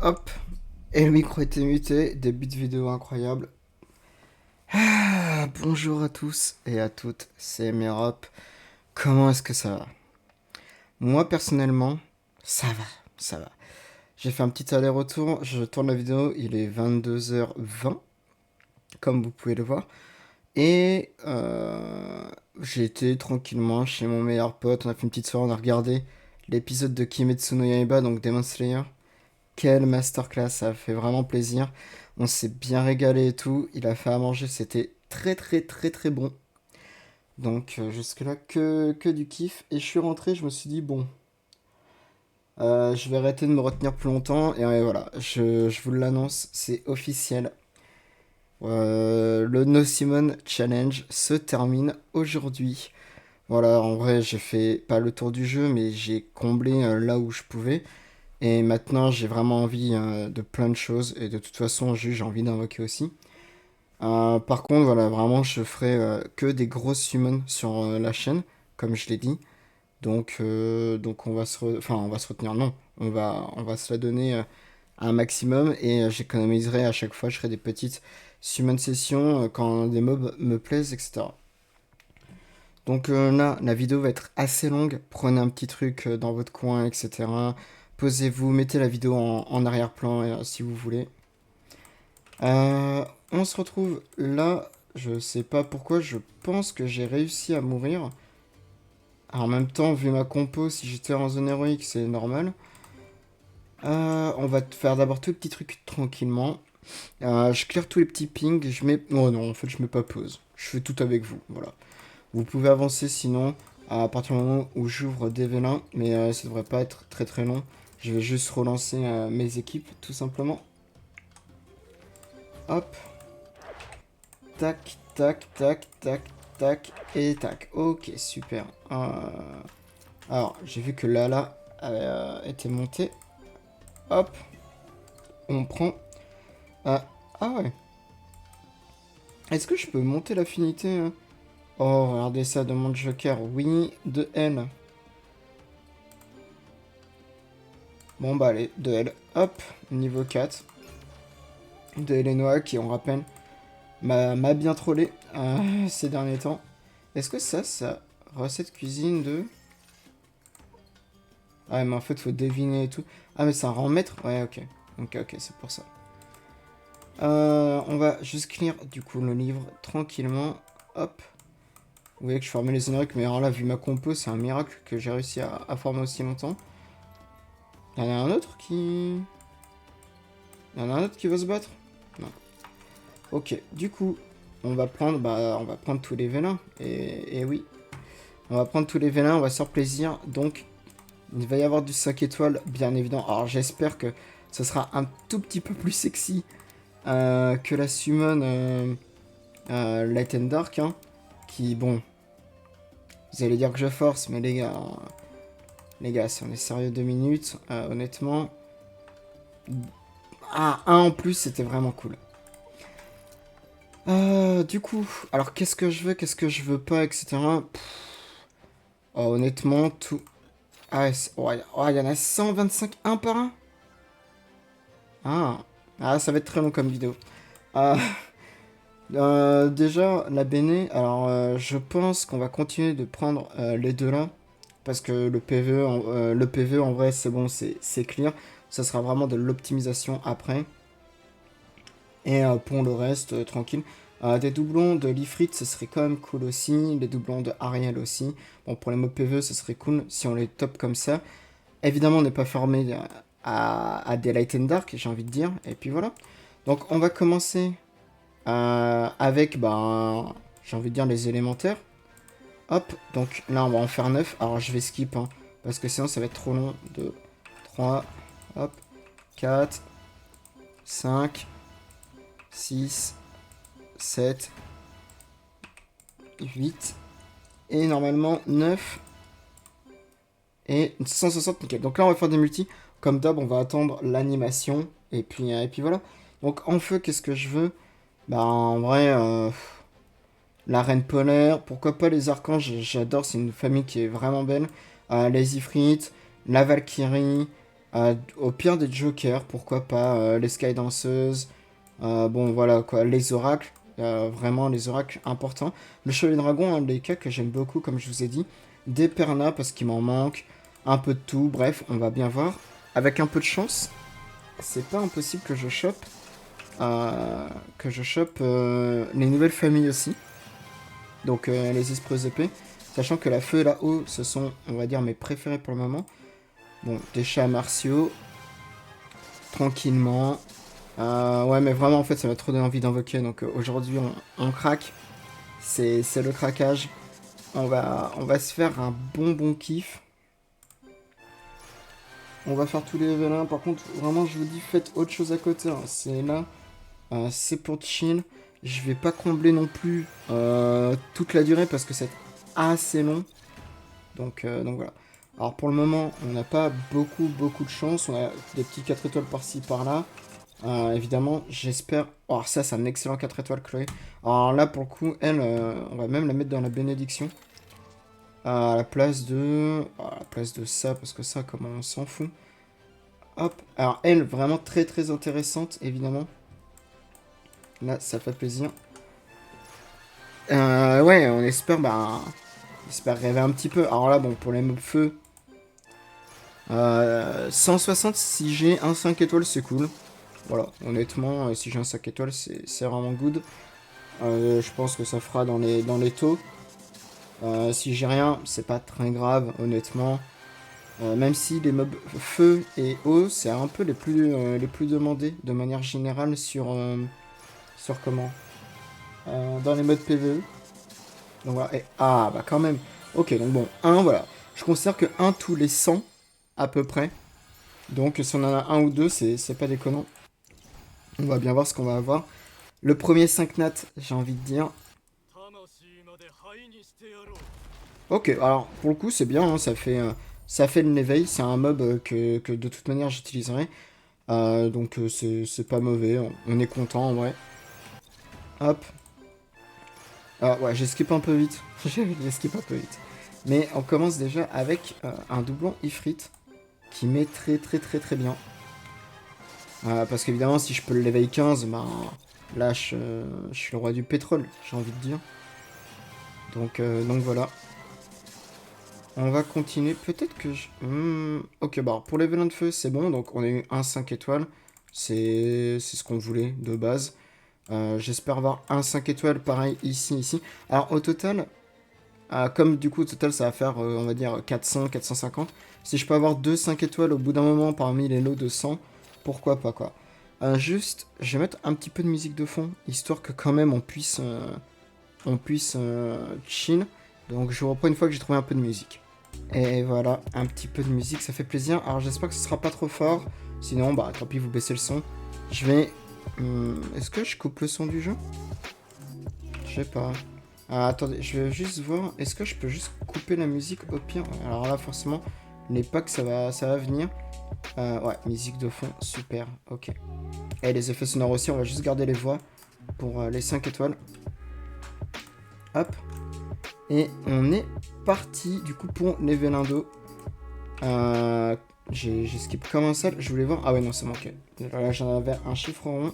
Hop, et le micro était muté, début de vidéo incroyable. Bonjour à tous et à toutes, c'est Merop. Comment est-ce que ça va? Moi personnellement, ça va. J'ai fait un petit aller-retour, je tourne la vidéo, il est 22h20, comme vous pouvez le voir. Et j'ai été tranquillement chez mon meilleur pote, on a fait une petite soirée, on a regardé l'épisode de Kimetsu no Yaiba, donc Demon Slayer. Quelle masterclass, ça a fait vraiment plaisir. On s'est bien régalé et tout. Il a fait à manger, c'était très bon. Donc jusque-là, que du kiff. Et je suis rentré, je me suis dit, bon, je vais arrêter de me retenir plus longtemps. Et voilà, je vous l'annonce, c'est officiel. Le No Simon Challenge se termine aujourd'hui. Voilà, en vrai, j'ai fait pas le tour du jeu, mais j'ai comblé là où je pouvais. Et maintenant, j'ai vraiment envie de plein de choses. Et de toute façon, j'ai envie d'invoquer aussi. Par contre, voilà, vraiment, je ferai que des grosses summons sur la chaîne, comme je l'ai dit. Donc on va se retenir. Non, on va se la donner un maximum. Et j'économiserai à chaque fois. Je ferai des petites summon sessions quand des mobs me plaisent, etc. Donc là, la vidéo va être assez longue. Prenez un petit truc dans votre coin, etc. Posez-vous, mettez la vidéo en arrière-plan si vous voulez. On se retrouve là. Je sais pas pourquoi, je pense que j'ai réussi à mourir. Alors, en même temps, vu ma compo, si j'étais en zone héroïque, c'est normal. On va faire d'abord tout le petit truc tranquillement. Je clear tous les petits pings. Je mets. Oh non, en fait, je mets pas pause. Je fais tout avec vous. Voilà. Vous pouvez avancer sinon à partir du moment où j'ouvre des vélins, mais ça devrait pas être très long. Je vais juste relancer mes équipes tout simplement. Hop, tac, tac, tac, tac, tac et tac. Ok, super. Alors, j'ai vu que Lala était montée. Hop, on prend. Ah ouais. Est-ce que je peux monter l'affinité Oh, regardez ça, demande Joker. Oui, de L. Bon, bah allez, de L. Hop, niveau 4. De Elenoa qui, on rappelle, m'a bien trollé ces derniers temps. Est-ce que ça recette cuisine de... Ah mais en fait faut deviner et tout. Ah mais ça rend maître. Ouais ok. Ok c'est pour ça. On va juste clear du coup le livre tranquillement. Hop. Vous voyez que je formais les onoriques, mais alors là vu ma compo c'est un miracle que j'ai réussi à former aussi longtemps. Il y en a un autre qui... Il y en a un autre qui va se battre? Non. Ok, du coup, on va prendre tous les vélins. Et oui, on va prendre tous les vélins, on va se faire plaisir. Donc, il va y avoir du 5 étoiles, bien évidemment. Alors, j'espère que ce sera un tout petit peu plus sexy que la summon Light and Dark. Hein, qui, bon, vous allez dire que je force, mais les gars, si on est sérieux 2 minutes, honnêtement, un en plus, c'était vraiment cool. Du coup, alors qu'est-ce que je veux, qu'est-ce que je veux pas, etc. Oh, honnêtement, tout... Ah, il y en a 125 un par un. Ah. Ça va être très long comme vidéo. Euh, déjà, la Béné, alors je pense qu'on va continuer de prendre les deux là. Parce que le PVE en vrai, c'est bon, c'est clear. Ça sera vraiment de l'optimisation après. Et pour le reste, tranquille. Des doublons de Lifrit, ce serait quand même cool aussi. Les doublons de Ariel aussi. Bon, pour les mobs PvE, ce serait cool si on les top comme ça. Évidemment, on n'est pas formé à des Light and Dark, j'ai envie de dire. Et puis voilà. Donc, on va commencer avec, j'ai envie de dire, les élémentaires. Hop, donc là, on va en faire 9. Alors, je vais skip, hein, parce que sinon, ça va être trop long. 2, 3, hop, 4, 5, 6, 7, 8, et normalement 9 et 160, nickel. Donc là, on va faire des multis. Comme d'hab, on va attendre l'animation. Et puis voilà. Donc en feu, qu'est-ce que je veux? Bah en vrai, la reine polaire. Pourquoi pas les archanges? J'adore, c'est une famille qui est vraiment belle. Les Ifrites, la Valkyrie. Au pire des jokers, pourquoi pas, les sky danseuses, bon voilà quoi, les oracles, vraiment les oracles importants. Le chevalier dragon, un des cas que j'aime beaucoup, comme je vous ai dit. Des pernas parce qu'il m'en manque, un peu de tout, bref, on va bien voir. Avec un peu de chance, c'est pas impossible que je chope les nouvelles familles aussi. Donc les esprits épées. Sachant que la feu et la eau, ce sont, on va dire, mes préférés pour le moment. Bon, des chats martiaux. Tranquillement. Ouais, mais vraiment, en fait, ça m'a trop donné envie d'invoquer. Donc aujourd'hui, on craque. C'est le craquage. On va se faire un bon kiff. On va faire tous les level 1. Par contre, vraiment, je vous dis, faites autre chose à côté. Hein. C'est là. C'est pour chill. Je vais pas combler non plus toute la durée parce que c'est assez long. Donc voilà. Alors pour le moment, on n'a pas beaucoup de chance. On a des petits 4 étoiles par-ci, par-là. Évidemment, j'espère... Oh, ça, c'est un excellent 4 étoiles, Chloé. Alors là, pour le coup, elle, on va même la mettre dans la bénédiction. À la place de... À la place de ça, parce que ça, comment on s'en fout. Hop. Alors elle, vraiment très intéressante, évidemment. Là, ça fait plaisir. Ouais, on espère, j'espère rêver un petit peu. Alors là, bon, pour les mobs feu, 160, si j'ai un 5 étoiles, c'est cool. Voilà, honnêtement, si j'ai un 5 étoiles, c'est vraiment good. Je pense que ça fera dans les taux. Si j'ai rien, c'est pas très grave, honnêtement. Même si les mobs feu et eau, c'est un peu les plus demandés de manière générale sur comment dans les modes PvE. Donc voilà, et, bah quand même. Ok, donc bon, voilà. Je considère que 1 tous les 100, à peu près. Donc si on en a un ou deux, c'est pas déconnant. On va bien voir ce qu'on va avoir. Le premier 5 nat, j'ai envie de dire. Ok, alors pour le coup c'est bien, hein, ça fait de l'éveil, c'est un mob que de toute manière j'utiliserai. Donc c'est pas mauvais, on est content en vrai. Hop. Ah ouais, j'ai skip un peu vite. J'ai skip un peu vite. Mais on commence déjà avec un doublon Ifrit qui met très bien. Parce qu'évidemment, si je peux le level 15, là, je suis le roi du pétrole, j'ai envie de dire. Donc voilà. On va continuer. Peut-être que je... Ok, bah pour level 1 de feu, c'est bon. Donc on a eu un 5 étoiles. C'est ce qu'on voulait de base. J'espère avoir un 5 étoiles pareil ici. Alors au total, comme du coup au total ça va faire on va dire 400, 450. Si je peux avoir 2 5 étoiles au bout d'un moment parmi les lots de 100, pourquoi pas quoi. Juste, je vais mettre un petit peu de musique de fond, histoire que quand même on puisse chill. Donc je reprends une fois que j'ai trouvé un peu de musique. Et voilà, un petit peu de musique, ça fait plaisir. Alors j'espère que ce sera pas trop fort. Sinon, bah tant pis, vous baissez le son. Je vais... Est-ce que je coupe le son du jeu? Je sais pas. Attendez, je vais juste voir. Est-ce que je peux juste couper la musique au pire? Alors là, forcément, les packs, ça va venir. Ouais, musique de fond, super, ok. Et les effets sonores aussi, on va juste garder les voix pour les 5 étoiles. Hop. Et on est parti, du coup, pour level 1-2. J'ai skip comment ça? Je voulais voir. Ah ouais, non, c'est manqué. Là, j'en avais un chiffre rond.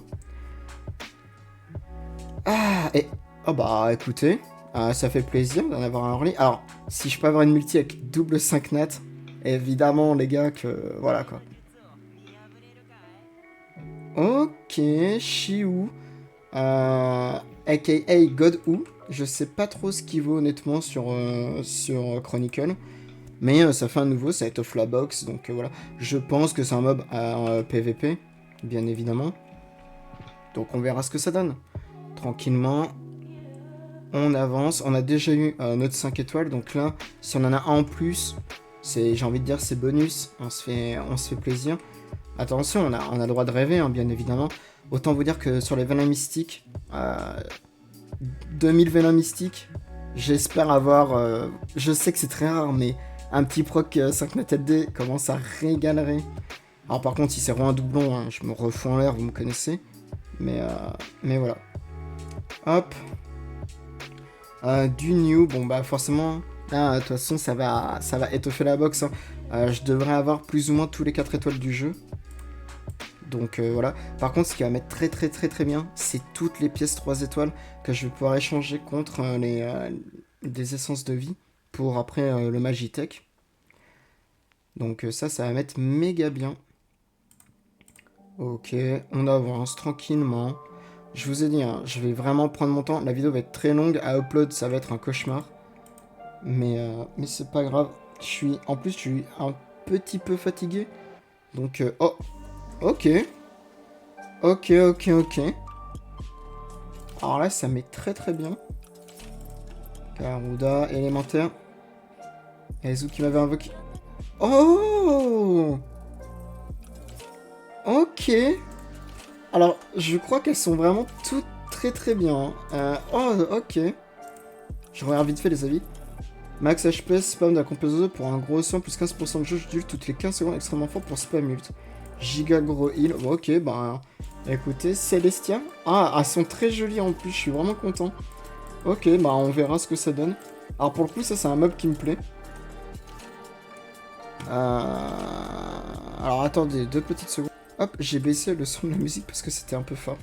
Et... Oh bah, écoutez, ça fait plaisir d'en avoir un early. Alors, si je peux avoir une multi avec double 5 nat, évidemment, les gars, que... Voilà, quoi. Ok, Shiu. A.K.A. God Who. Je sais pas trop ce qu'il vaut, honnêtement, sur Chronicle. Mais ça fait un nouveau, ça va être off la box, donc voilà. Je pense que c'est un mob à PVP, bien évidemment. Donc on verra ce que ça donne. Tranquillement, on avance. On a déjà eu notre 5 étoiles, donc là, si on en a un en plus, j'ai envie de dire c'est bonus. On se fait plaisir. Attention, on a le droit de rêver, hein, bien évidemment. Autant vous dire que sur les Venin mystiques, 2000 Venin mystiques, j'espère avoir... je sais que c'est très rare, mais... Un petit proc 5 nat LD commence à régaler. Alors par contre, si c'est vraiment un doublon, hein, je me refous en l'air, vous me connaissez. Mais voilà. Hop. Du new, bon bah forcément, Ah, de toute façon, ça va étoffer la box, hein. Je devrais avoir plus ou moins tous les 4 étoiles du jeu. Donc voilà. Par contre, ce qui va mettre très bien, c'est toutes les pièces 3 étoiles que je vais pouvoir échanger contre des essences de vie pour après le Magitech. Donc ça va mettre méga bien. Ok, on avance tranquillement. Je vous ai dit, hein, je vais vraiment prendre mon temps. La vidéo va être très longue. À upload, ça va être un cauchemar. Mais c'est pas grave. En plus, je suis un petit peu fatigué. Donc, oh, ok. Ok. Alors là, ça met très bien. Garuda, élémentaire. Ezu qui m'avait invoqué. Oh! Ok. Alors, je crois qu'elles sont vraiment toutes très bien, hein. Oh, ok. Je regarde vite fait les avis. Max HP, spam de la composeuse pour un gros soin, plus 15% de jauge d'ult toutes les 15 secondes, extrêmement fort pour spam ult. Giga gros heal. Bon, ok, bah écoutez, Celestia. Ah, elles sont très jolies en plus, je suis vraiment content. Ok, bah on verra ce que ça donne. Alors pour le coup, ça c'est un mob qui me plaît. Alors attendez, 2 petites secondes. Hop, j'ai baissé le son de la musique parce que c'était un peu fort.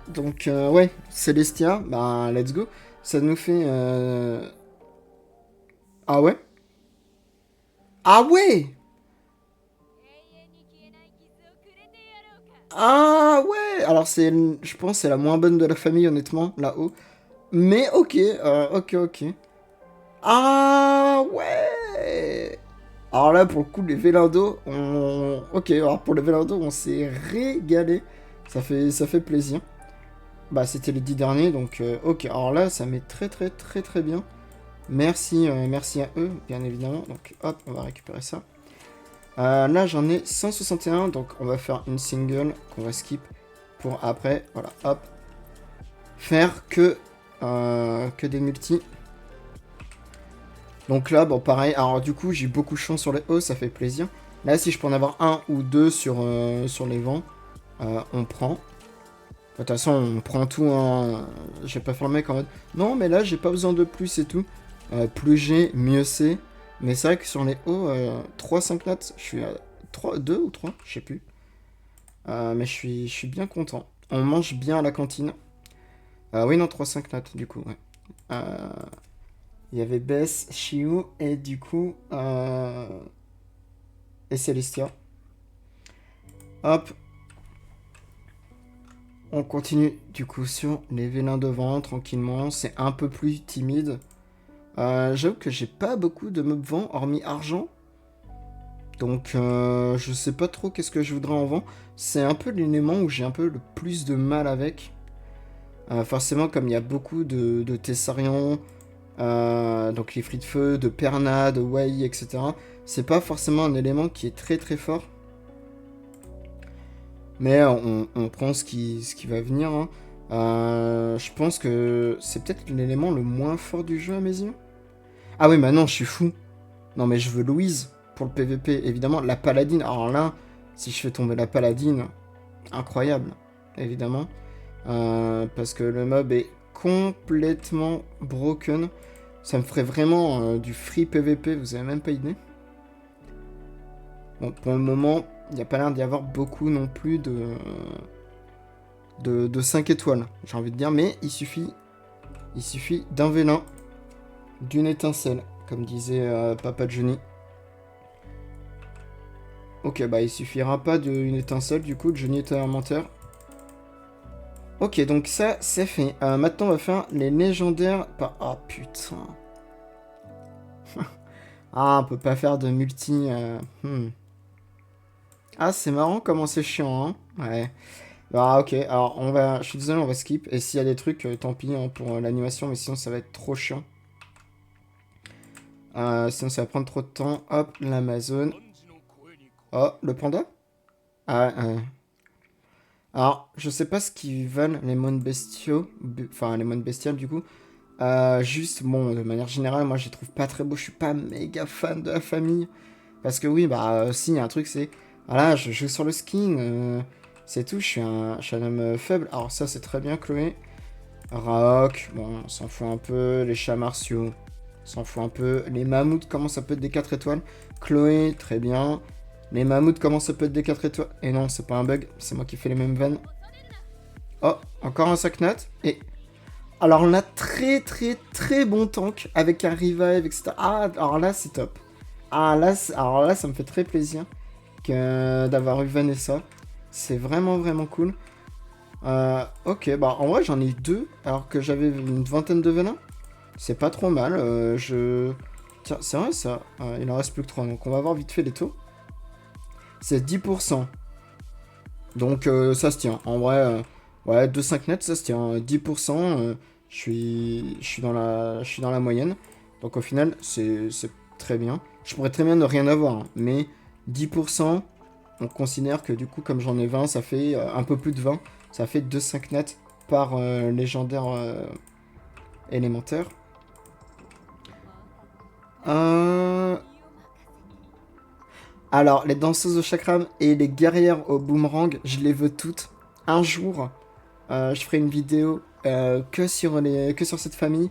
Donc ouais, Celestia, bah let's go. Ça nous fait... Ah ouais? Ah ouais! Ah ouais! Alors je pense c'est la moins bonne de la famille honnêtement, là-haut. Mais ok, ok. Ah ouais! Alors là pour le coup les Vélando, Ok, alors pour les Vélando on s'est régalé. Ça fait plaisir. Bah c'était les 10 derniers donc ok. Alors là ça met très bien. Merci, merci à eux bien évidemment. Donc hop on va récupérer ça. Là j'en ai 161 donc on va faire une single qu'on va skip pour après, voilà, hop, faire que des multis. Donc là, bon pareil, alors du coup j'ai beaucoup de chance sur les hauts, ça fait plaisir. Là si je peux en avoir un ou deux sur les vents, on prend. De toute façon on prend tout, hein. Je vais pas faire le mec en mode, non mais là j'ai pas besoin de plus et tout. Plus j'ai, mieux c'est. Mais c'est vrai que sur les hauts, 3-5 nats, je suis à 3, 2 ou 3, je sais plus. Mais je suis bien content. On mange bien à la cantine. Oui, non, 3-5 notes, du coup, ouais. Il y avait Bess, Shiu, et du coup... et Celestia. Hop. On continue, du coup, sur les vélins devant, tranquillement. C'est un peu plus timide. J'avoue que j'ai pas beaucoup de mobs vent, hormis argent. Donc, je sais pas trop qu'est-ce que je voudrais en vent. C'est un peu l'élément où j'ai un peu le plus de mal avec. Forcément, comme il y a beaucoup de Thessarion, donc les fruits de feu, de Perna, de Wai, etc. C'est pas forcément un élément qui est très fort. Mais on prend ce qui va venir, hein. Je pense que c'est peut-être l'élément le moins fort du jeu à mes yeux. Ah oui, maintenant je suis fou. Non mais je veux Louise pour le PVP. Évidemment, la paladine. Alors là, si je fais tomber la paladine, incroyable, évidemment. Parce que le mob est complètement broken. Ça me ferait vraiment du free PVP, vous avez même pas idée. Bon, pour le moment, il n'y a pas l'air d'y avoir beaucoup non plus de 5 étoiles, j'ai envie de dire, mais il suffit d'un vélin, d'une étincelle, comme disait Papa Johnny. Ok, bah il suffira pas d'une étincelle, du coup, Johnny était un menteur. Ok, donc ça, c'est fait. Maintenant, on va faire les légendaires. Ah, putain. Ah, on peut pas faire de multi... Ah, c'est marrant comment c'est chiant, hein. Ouais. Ah, ok. Alors, je suis désolé, on va skip. Et s'il y a des trucs, tant pis hein, pour l'animation, mais sinon, ça va être trop chiant. Sinon, ça va prendre trop de temps. Hop, l'Amazon. Oh, le panda? Ah, alors, je sais pas ce qu'ils veulent, les monstres bestiaux. Enfin, les monstres bestiales, du coup. Juste, bon, de manière générale, moi, je les trouve pas très beaux. Je suis pas méga fan de la famille. Parce que oui, bah, aussi, il y a un truc, c'est... Voilà, je joue sur le skin. C'est tout, je suis un homme faible. Alors ça, c'est très bien, Chloé. Rock, bon, on s'en fout un peu. Les chats martiaux. s'en fout un peu. Les mammouths, comment ça peut être des 4 étoiles? Chloé, très bien. Les mammouths, comment ça peut être des 4 étoiles? Et non, c'est pas un bug, c'est moi qui fais les mêmes vannes. Oh, encore un sac note. Et alors on a très très très bon tank avec un revive, etc. Ah, alors là c'est top. Ah là, alors là ça me fait très plaisir d'avoir eu Vanessa. C'est vraiment vraiment cool. Ok, bah en vrai j'en ai 2 alors que j'avais une vingtaine de venin. C'est pas trop mal. Tiens, c'est vrai ça. Il en reste plus que 3, donc on va voir vite fait les taux. C'est 10%. Donc ça se tient. En vrai, ouais, 2,5 net, ça se tient. 10%, je suis dans la moyenne. Donc au final, c'est très bien. Je pourrais très bien ne rien avoir, hein, mais 10%, on considère que du coup, comme j'en ai 20, ça fait un peu plus de 20. Ça fait 2,5 net par légendaire élémentaire. Alors, les danseuses au chakram et les guerrières au boomerang, je les veux toutes. Un jour, je ferai une vidéo que sur cette famille.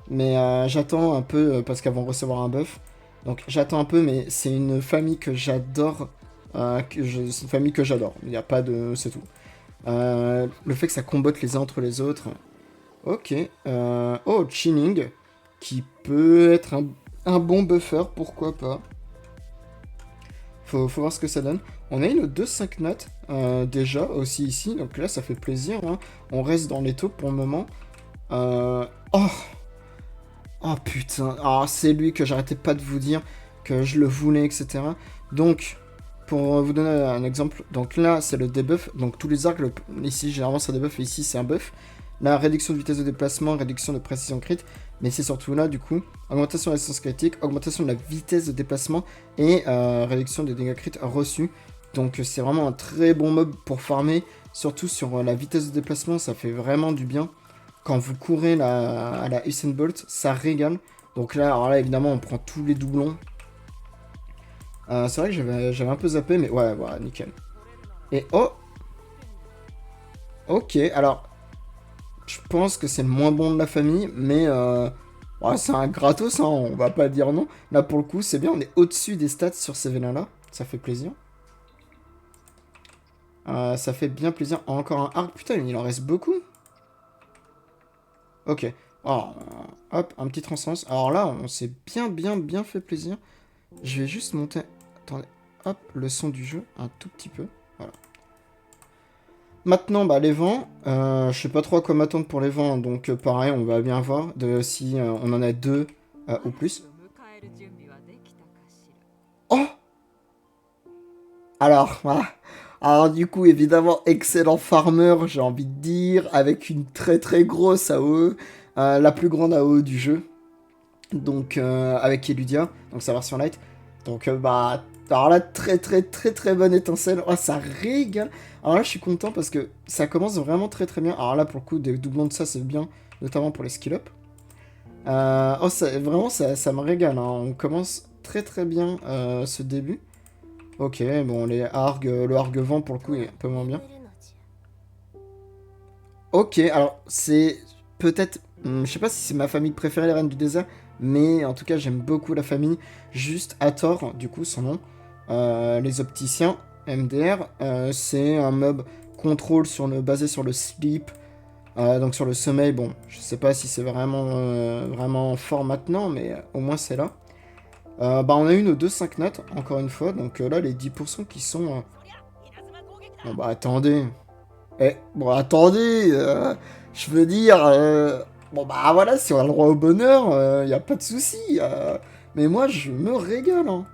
Mais j'attends un peu parce qu'elles vont recevoir un buff. Donc j'attends un peu, mais c'est une famille que j'adore. C'est une famille que j'adore. Il n'y a pas de... C'est tout. Le fait que ça combatte les uns entre les autres. Ok. Oh, Chining. Qui peut être un bon buffer, pourquoi pas. Faut voir ce que ça donne. On a une 2-5 notes déjà aussi ici. Donc là, ça fait plaisir. Hein. On reste dans les taux pour le moment. Oh! Oh putain. Ah, c'est lui que j'arrêtais pas de vous dire que je le voulais, etc. Donc, pour vous donner un exemple, donc là, c'est le debuff. Donc tous les arcs, ici, généralement, c'est un debuff et ici, c'est un buff. La réduction de vitesse de déplacement, réduction de précision crit. Mais c'est surtout là, du coup, augmentation de la résistance critique, augmentation de la vitesse de déplacement et réduction des dégâts crit reçus. Donc c'est vraiment un très bon mob pour farmer. Surtout sur la vitesse de déplacement, ça fait vraiment du bien. Quand vous courez à la Usain Bolt, ça régale. Donc là, alors là, évidemment, on prend tous les doublons. C'est vrai que j'avais un peu zappé, mais ouais, voilà, nickel. Et oh! Ok, alors, je pense que c'est le moins bon de la famille, mais ouais, c'est un gratos, hein, on va pas dire non. Là, pour le coup, c'est bien, on est au-dessus des stats sur ces vélins-là. Ça fait plaisir. Ça fait bien plaisir. Encore un arc, putain, il en reste beaucoup. Ok. Oh, hop, un petit transcendance. Alors là, on s'est bien fait plaisir. Je vais juste monter... Attendez, hop, le son du jeu, un tout petit peu. Voilà. Maintenant, bah, les vents. Je sais pas trop à quoi m'attendre pour les vents, donc pareil, on va bien voir si on en a 2 ou plus. Oh! Alors, voilà. Alors du coup, évidemment, excellent farmer, j'ai envie de dire, avec une très grosse AOE, la plus grande AOE du jeu. Donc avec Eludia, donc sa version light. Donc bah alors là très bonne étincelle. Oh, ça régale. Alors là je suis content parce que ça commence vraiment très bien. Alors là pour le coup des doublons de ça c'est bien, notamment pour les skill up. Oh vraiment ça me régale. Hein. On commence très bien ce début. Ok, bon les args, le argue-vent pour le coup est un peu moins bien. Ok, alors c'est peut-être, je sais pas si c'est ma famille préférée, les Reines du Désert, mais en tout cas j'aime beaucoup la famille, juste Hathor, du coup son nom. Les opticiens, MDR, c'est un mob contrôle basé sur le sleep, donc sur le sommeil. Bon, je sais pas si c'est vraiment fort maintenant, mais au moins c'est là. Bah on a une aux 2-5 notes, encore une fois, donc là les 10% qui sont... Bon bah attendez... bon, attendez, je veux dire, bon bah voilà, si on a le droit au bonheur, y a pas de souci. Mais moi, je me régale. Hein.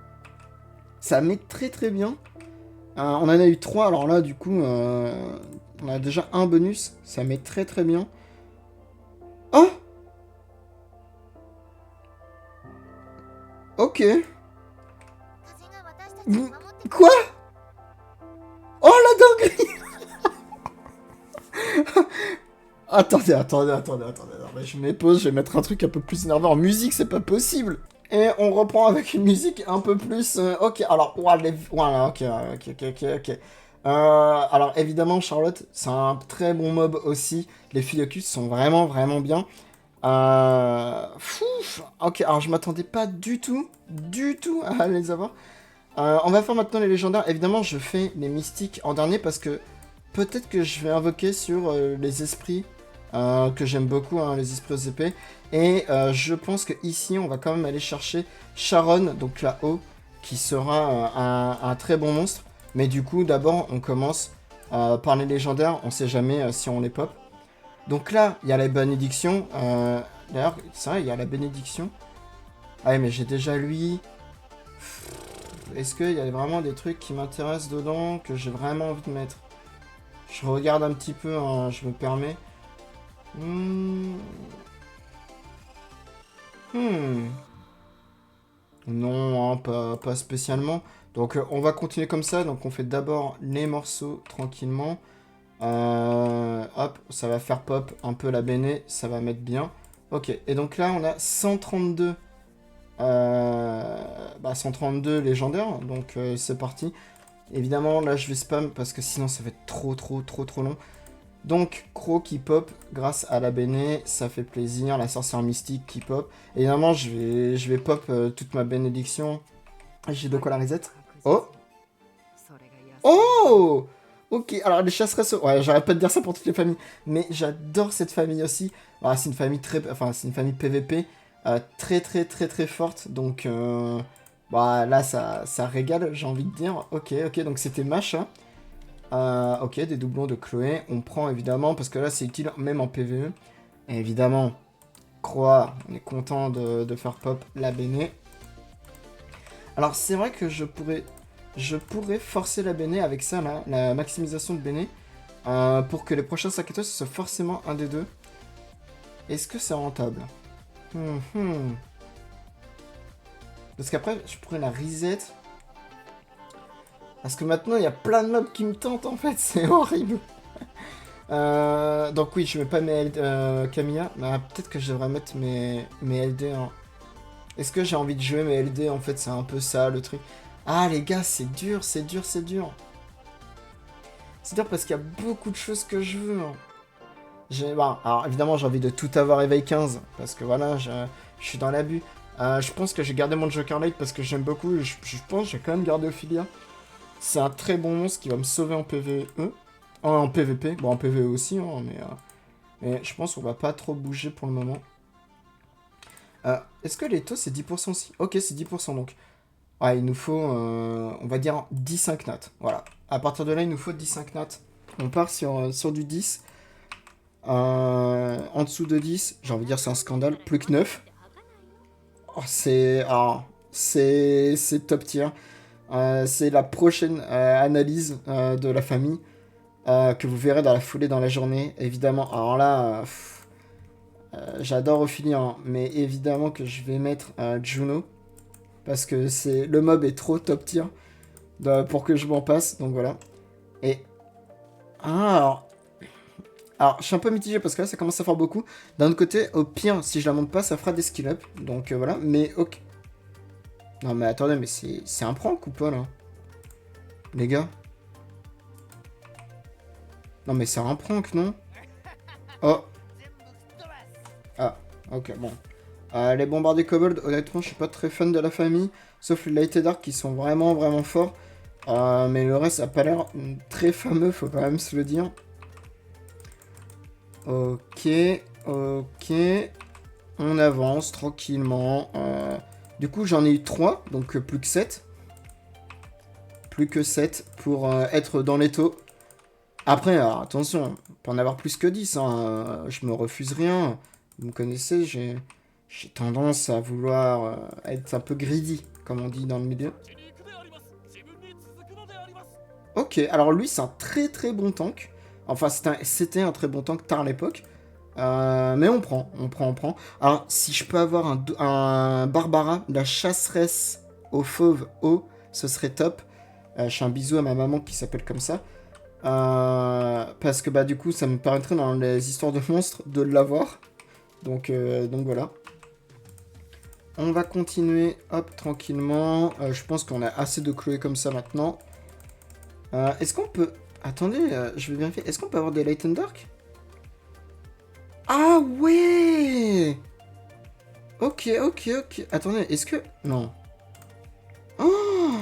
Ça met très bien. On en a eu 3, alors là, du coup, on a déjà un bonus. Ça met très bien. Oh! Ok. Quoi? Oh la dinguerie! Attendez. Non, mais je m'épose, je vais mettre un truc un peu plus énervant. En musique, c'est pas possible. Et on reprend avec une musique un peu plus... ok, alors... Voilà, ok. Alors, évidemment, Charlotte, c'est un très bon mob aussi. Les Philocus sont vraiment bien. Ok, alors je m'attendais pas du tout à les avoir. On va faire maintenant les légendaires. Évidemment, je fais les mystiques en dernier parce que peut-être que je vais invoquer sur les esprits que j'aime beaucoup, hein, les esprits aux épées. Et je pense que ici, on va quand même aller chercher Sharon, donc là-haut, qui sera un très bon monstre. Mais du coup, d'abord, on commence par les légendaires. On sait jamais si on les pop. Donc là, il y a la bénédiction. D'ailleurs, c'est vrai, il y a la bénédiction. Ah ouais, mais j'ai déjà lui. Est-ce qu'il y a vraiment des trucs qui m'intéressent dedans, que j'ai vraiment envie de mettre? Je regarde un petit peu, hein, je me permets. Non, hein, pas spécialement. Donc on va continuer comme ça. Donc on fait d'abord les morceaux tranquillement. Hop, ça va faire pop un peu la béné, ça va mettre bien. Ok, et donc là on a 132. 132 légendaires, donc c'est parti. Évidemment, là je vais spam parce que sinon ça va être trop long. Donc, Croc qui pop grâce à la béné, ça fait plaisir. La sorcière mystique qui pop. Évidemment, je vais pop toute ma bénédiction. J'ai de quoi la reset. Oh! Oh! Ok, alors les chasseresses... Ouais, j'arrête pas de dire ça pour toutes les familles. Mais j'adore cette famille aussi. Ah, c'est une famille c'est une famille PVP. Très forte. Donc, là, ça régale, j'ai envie de dire. Ok, donc c'était machin. Ok, des doublons de Chloé. On prend évidemment, parce que là c'est utile même en PvE. Et évidemment, Croix, on est content de faire pop la béné. Alors c'est vrai que je pourrais forcer la béné avec ça là, la maximisation de béné, pour que les prochains 5 étoiles ce soit forcément un des deux. Est-ce que c'est rentable? Parce qu'après je pourrais la reset. Parce que maintenant il y a plein de mobs qui me tentent en fait, c'est horrible. Donc oui, je mets pas mes Camilla, mais peut-être que je devrais mettre mes LD. Hein. Est-ce que j'ai envie de jouer mes LD? En fait, c'est un peu ça le truc. Ah les gars, c'est dur. C'est dur parce qu'il y a beaucoup de choses que je veux. Hein. Alors évidemment, j'ai envie de tout avoir éveil 15, parce que voilà, je suis dans l'abus. Je pense que j'ai gardé mon Joker Light parce que j'aime beaucoup. Je pense que j'ai quand même gardé Ophilia. C'est un très bon monstre qui va me sauver en PvE. En PvP, bon en PvE aussi, hein, mais je pense qu'on va pas trop bouger pour le moment. Est-ce que les taux c'est 10% aussi? Ok, c'est 10% donc. Ouais, il nous faut, on va dire 10-5 nat. Voilà. À partir de là, il nous faut 10-5 nat. On part sur du 10. En dessous de 10, j'ai envie de dire c'est un scandale. Plus que 9. Oh, c'est top tier. C'est la prochaine analyse de la famille. Que vous verrez dans la foulée dans la journée, évidemment. Alors là, j'adore Ophilia, hein, mais évidemment que je vais mettre Juno, parce que le mob est trop top tier pour que je m'en passe, donc voilà. Et... alors, je suis un peu mitigé, parce que là, ça commence à faire beaucoup. D'un autre côté, au pire, si je la monte pas, ça fera des skill up, donc voilà, mais ok. Non mais attendez, mais c'est un prank ou pas, là? Les gars? Non mais c'est un prank, non? Oh. Ah, ok, bon. Les bombardiers Kobold, honnêtement, je suis pas très fan de la famille. Sauf les Light et Dark qui sont vraiment forts. Mais le reste, ça a pas l'air très fameux, faut quand même se le dire. Ok. On avance tranquillement. Du coup, j'en ai eu 3, donc plus que 7. Plus que 7 pour être dans les taux. Après, alors, attention, on peut en avoir plus que 10. Hein. Je me refuse rien. Vous me connaissez, j'ai tendance à vouloir être un peu greedy, comme on dit dans le milieu. Ok, alors lui, c'est un très bon tank. Enfin, c'était un très bon tank tard à l'époque. Mais on prend. Alors, si je peux avoir un Barbara, la chasseresse au fauve haut, ce serait top. Je fais un bisou à ma maman qui s'appelle comme ça. Parce que du coup, ça me permettrait dans les histoires de monstres de l'avoir. Donc voilà. On va continuer, hop, tranquillement. Je pense qu'on a assez de Chloé comme ça maintenant. Est-ce qu'on peut... Attendez, je vais vérifier. Est-ce qu'on peut avoir des Light and Dark? Ah ouais. Ok, ok, ok. Attendez, est-ce que... Non. Oh.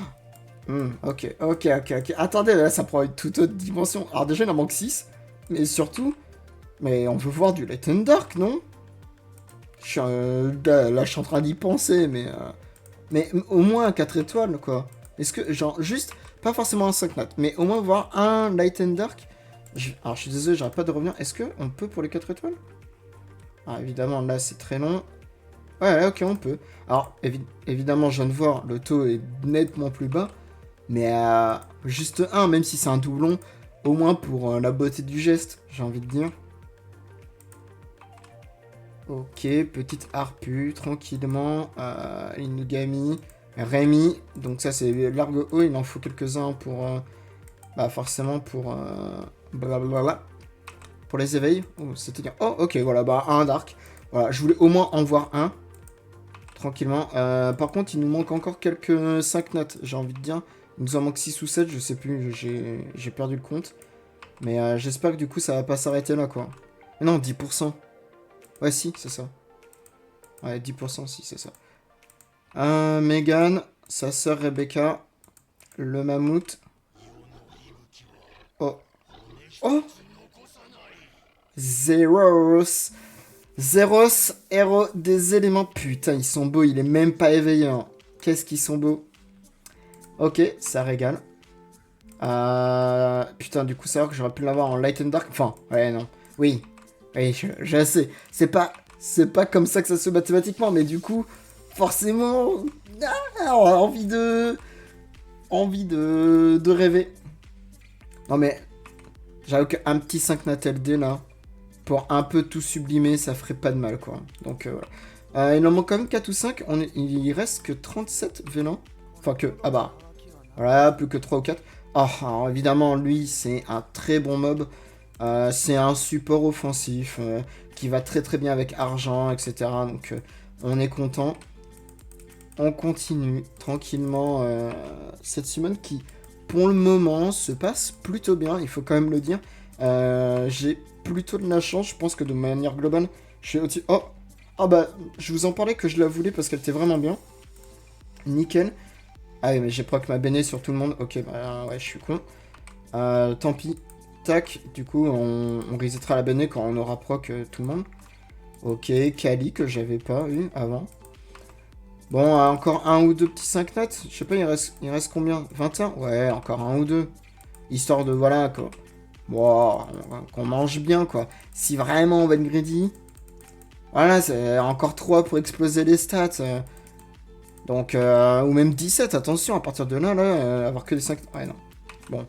Ok, ok, ok, ok. Attendez, là, ça prend une toute autre dimension. Alors déjà, il en manque 6. Mais surtout... Mais on veut voir du Light and Dark, non? Là, je suis en train d'y penser, mais au moins un 4 étoiles, quoi. Est-ce que, genre, juste, pas forcément un 5 notes, mais au moins voir un Light and Dark. Alors, je suis désolé, j'arrête pas de revenir. Est-ce que on peut pour les 4 étoiles? Ah, évidemment, là, c'est très long. Ouais, ok, on peut. Alors, évidemment, je viens de voir, le taux est nettement plus bas. Mais juste un, même si c'est un doublon, au moins pour la beauté du geste, j'ai envie de dire. Ok, petite harpue, tranquillement. Inugami, Rémi. Donc ça, c'est Largo haut, il en faut quelques-uns pour... bah forcément pour... blablabla. Pour les éveils. Oh, c'est-à-dire... Oh, ok, voilà, bah un Dark. Voilà, je voulais au moins en voir un. Tranquillement. Par contre, il nous manque encore quelques 5 notes, j'ai envie de dire. Il nous en manque 6 ou 7, je sais plus, j'ai perdu le compte. Mais j'espère que du coup, ça va pas s'arrêter là, quoi. Mais non, 10%. Ouais, si, c'est ça. Ouais, 10%, si, c'est ça. Megan, sa sœur Rebecca, le mammouth. Oh. Oh. Zeros. Zeros, héros des éléments. Putain, ils sont beaux, il est même pas éveillé. Hein. Qu'est-ce qu'ils sont beaux. Ok, ça régale. Putain, du coup, savoir que j'aurais pu l'avoir en Light and Dark. Enfin, ouais, non. Oui. Oui, je sais. C'est pas comme ça que ça se fait mathématiquement, mais du coup, forcément, on a envie de rêver. Non, mais j'avoue qu'un petit 5 Natel D là, pour un peu tout sublimer, ça ferait pas de mal, quoi. Donc, voilà. Il en manque quand même 4 ou 5. Il reste que 37 vélins. Enfin, que. Ah bah. Voilà, plus que 3 ou 4. Oh, alors évidemment, lui, c'est un très bon mob. C'est un support offensif qui va très très bien avec argent, etc. Donc, on est content. On continue tranquillement cette semaine qui, pour le moment, se passe plutôt bien. Il faut quand même le dire. J'ai plutôt de la chance. Je pense que de manière globale, je suis au-dessus. Oh! Ah bah, je vous en parlais que je la voulais parce qu'elle était vraiment bien. Nickel. Ah oui, mais j'ai proc ma béné sur tout le monde. Ok, bah ouais, je suis con. Tant pis. Tac, du coup, on resettera la béné quand on aura proc tout le monde. Ok, Kali, que j'avais pas eu avant. Bon, encore un ou deux petits 5 notes. Je sais pas, il reste combien? 21? Ouais, encore un ou deux. Histoire de, voilà, quoi. Bon, qu'on mange bien, quoi. Si vraiment on va être greedy, voilà, c'est encore 3 pour exploser les stats. Donc, ou même 17, attention, à partir de là, avoir que des 5... Ouais, non. Bon.